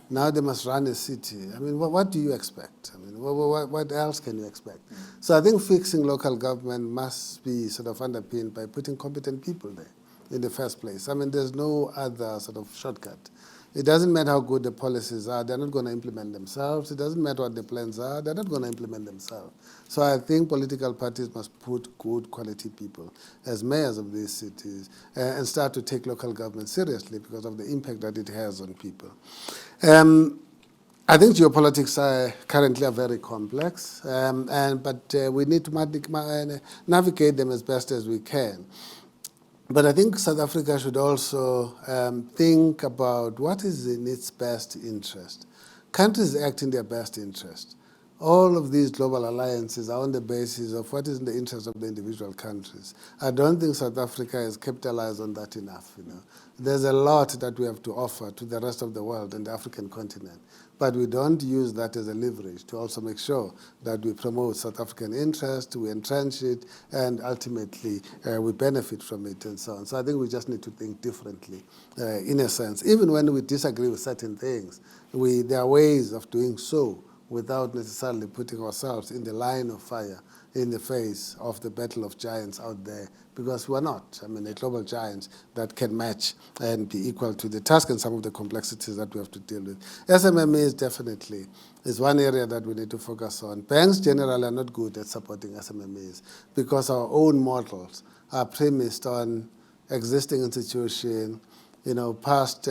now they must run a city. I mean, what do you expect? I mean, what else can you expect? So I think fixing local government must be sort of underpinned by putting competent people there in the first place. I mean, there's no other sort of shortcut. It doesn't matter how good the policies are, they're not going to implement themselves. It doesn't matter what the plans are, they're not going to implement themselves. So I think political parties must put good quality people as mayors of these cities and start to take local government seriously because of the impact that it has on people. I think geopolitics currently are very complex, but we need to navigate them as best as we can. But I think South Africa should also think about what is in its best interest. Countries act in their best interest. All of these global alliances are on the basis of what is in the interest of the individual countries. I don't think South Africa has capitalized on that enough. There's a lot that we have to offer to the rest of the world and the African continent, but we don't use that as a leverage to also make sure that we promote South African interest, we entrench it, and ultimately we benefit from it and so on. So I think we just need to think differently in a sense. Even when we disagree with certain things, there are ways of doing so without necessarily putting ourselves in the line of fire in the face of the battle of giants out there, because we're not, I mean, a global giant that can match and be equal to the task and some of the complexities that we have to deal with. SMMEs definitely is one area that we need to focus on. Banks generally are not good at supporting SMMEs because our own models are premised on existing institutions, past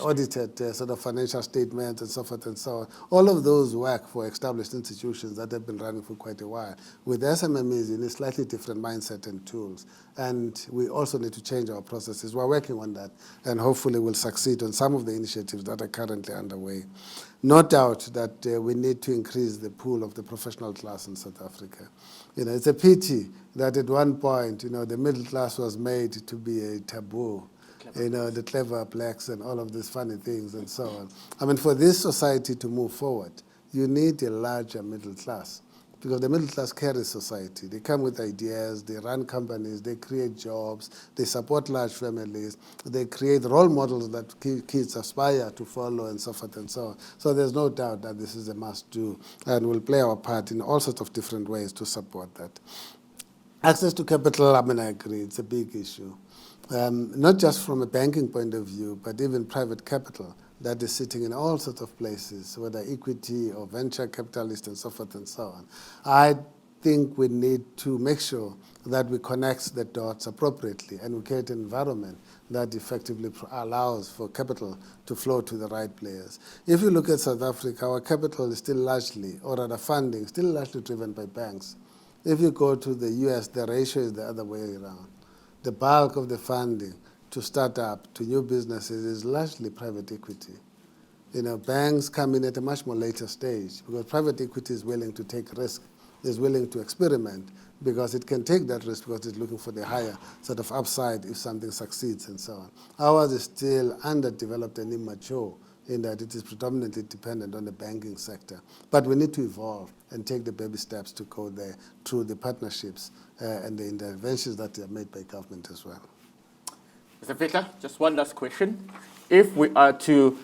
audited sort of financial statements and so forth and so on. All of those work for established institutions that have been running for quite a while. With SMMEs, you need slightly different mindset and tools. And we also need to change our processes. We're working on that, and hopefully we'll succeed on some of the initiatives that are currently underway. No doubt that we need to increase the pool of the professional class in South Africa. It's a pity that at one point, the middle class was made to be a taboo. The clever blacks and all of these funny things and so on. I mean, for this society to move forward, you need a larger middle class, because the middle class carries society. They come with ideas, they run companies, they create jobs, they support large families, they create role models that kids aspire to follow and so forth and so on. So there's no doubt that this is a must-do, and we'll play our part in all sorts of different ways to support that. Access to capital, I mean, I agree, it's a big issue. not just from a banking point of view, but even private capital that is sitting in all sorts of places, whether equity or venture capitalists and so forth and so on. I think we need to make sure that we connect the dots appropriately and we create an environment that effectively allows for capital to flow to the right players. If you look at South Africa, our capital is still largely, or rather funding, still largely driven by banks. If you go to the US, the ratio is the other way around. The bulk of the funding to startup, to new businesses is largely private equity. You know, banks come in at a much more later stage because private equity is willing to take risk, is willing to experiment because it can take that risk because it's looking for the higher sort of upside if something succeeds and so on. Ours is still underdeveloped and immature in that it is predominantly dependent on the banking sector. But we need to evolve and take the baby steps to go there through the partnerships and the interventions that are made by government as well. Mr. Fihla, just one last question. If we are to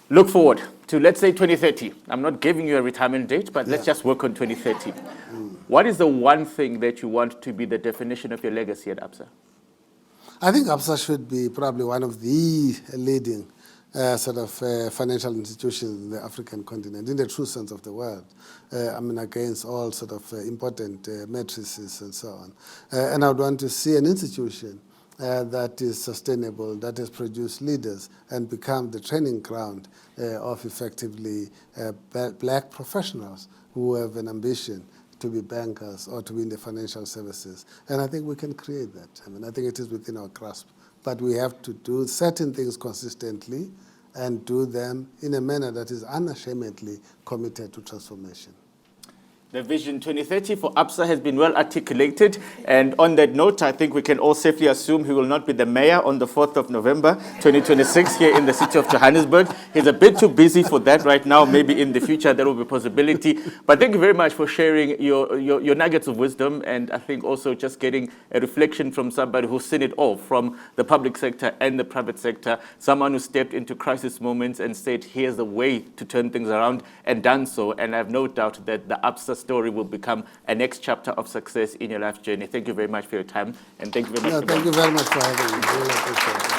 look forward to, let's say, 2030, I'm not giving you a retirement date, but let's just work on 2030. What is the one thing that you want to be the definition of your legacy at Absa? I think Absa should be probably one of the leading financial institutions in the African continent, in the true sense of the word. Against all sort of important matrices and so on. And I would want to see an institution that is sustainable, that has produced leaders and become the training ground of effectively black professionals who have an ambition to be bankers or to be in the financial services. And I think we can create that. I think it is within our grasp. But we have to do certain things consistently and do them in a manner that is unashamedly committed to transformation. The Vision 2030 for Absa has been well articulated. And on that note, I think we can all safely assume he will not be the mayor on the 4th of November, 2026 here in the city of Johannesburg. He's a bit too busy for that right now. Maybe in the future there will be a possibility. But thank you very much for sharing your nuggets of wisdom. And I think also just getting a reflection from somebody who's seen it all, from the public sector and the private sector. Someone who stepped into crisis moments and said, here's the way to turn things around, and done so. And I have no doubt that the Absa story will become a next chapter of success in your life journey. Thank you very much for your time, and thank you very much. Thank you very much for having me. Really appreciate it.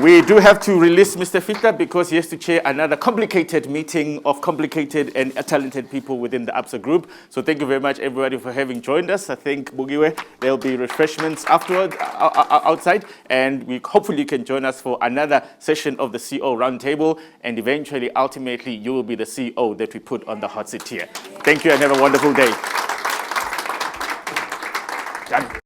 We do have to release Mr. Fihla because he has to chair another complicated meeting of complicated and talented people within the Absa group. So thank you very much, everybody, for having joined us. I think, Bugiwe, there'll be refreshments afterward, outside, and we hopefully can join us for another session of the CEO Roundtable, and eventually, ultimately, you will be the CEO that we put on the hot seat here. Thank you and have a wonderful day. Done.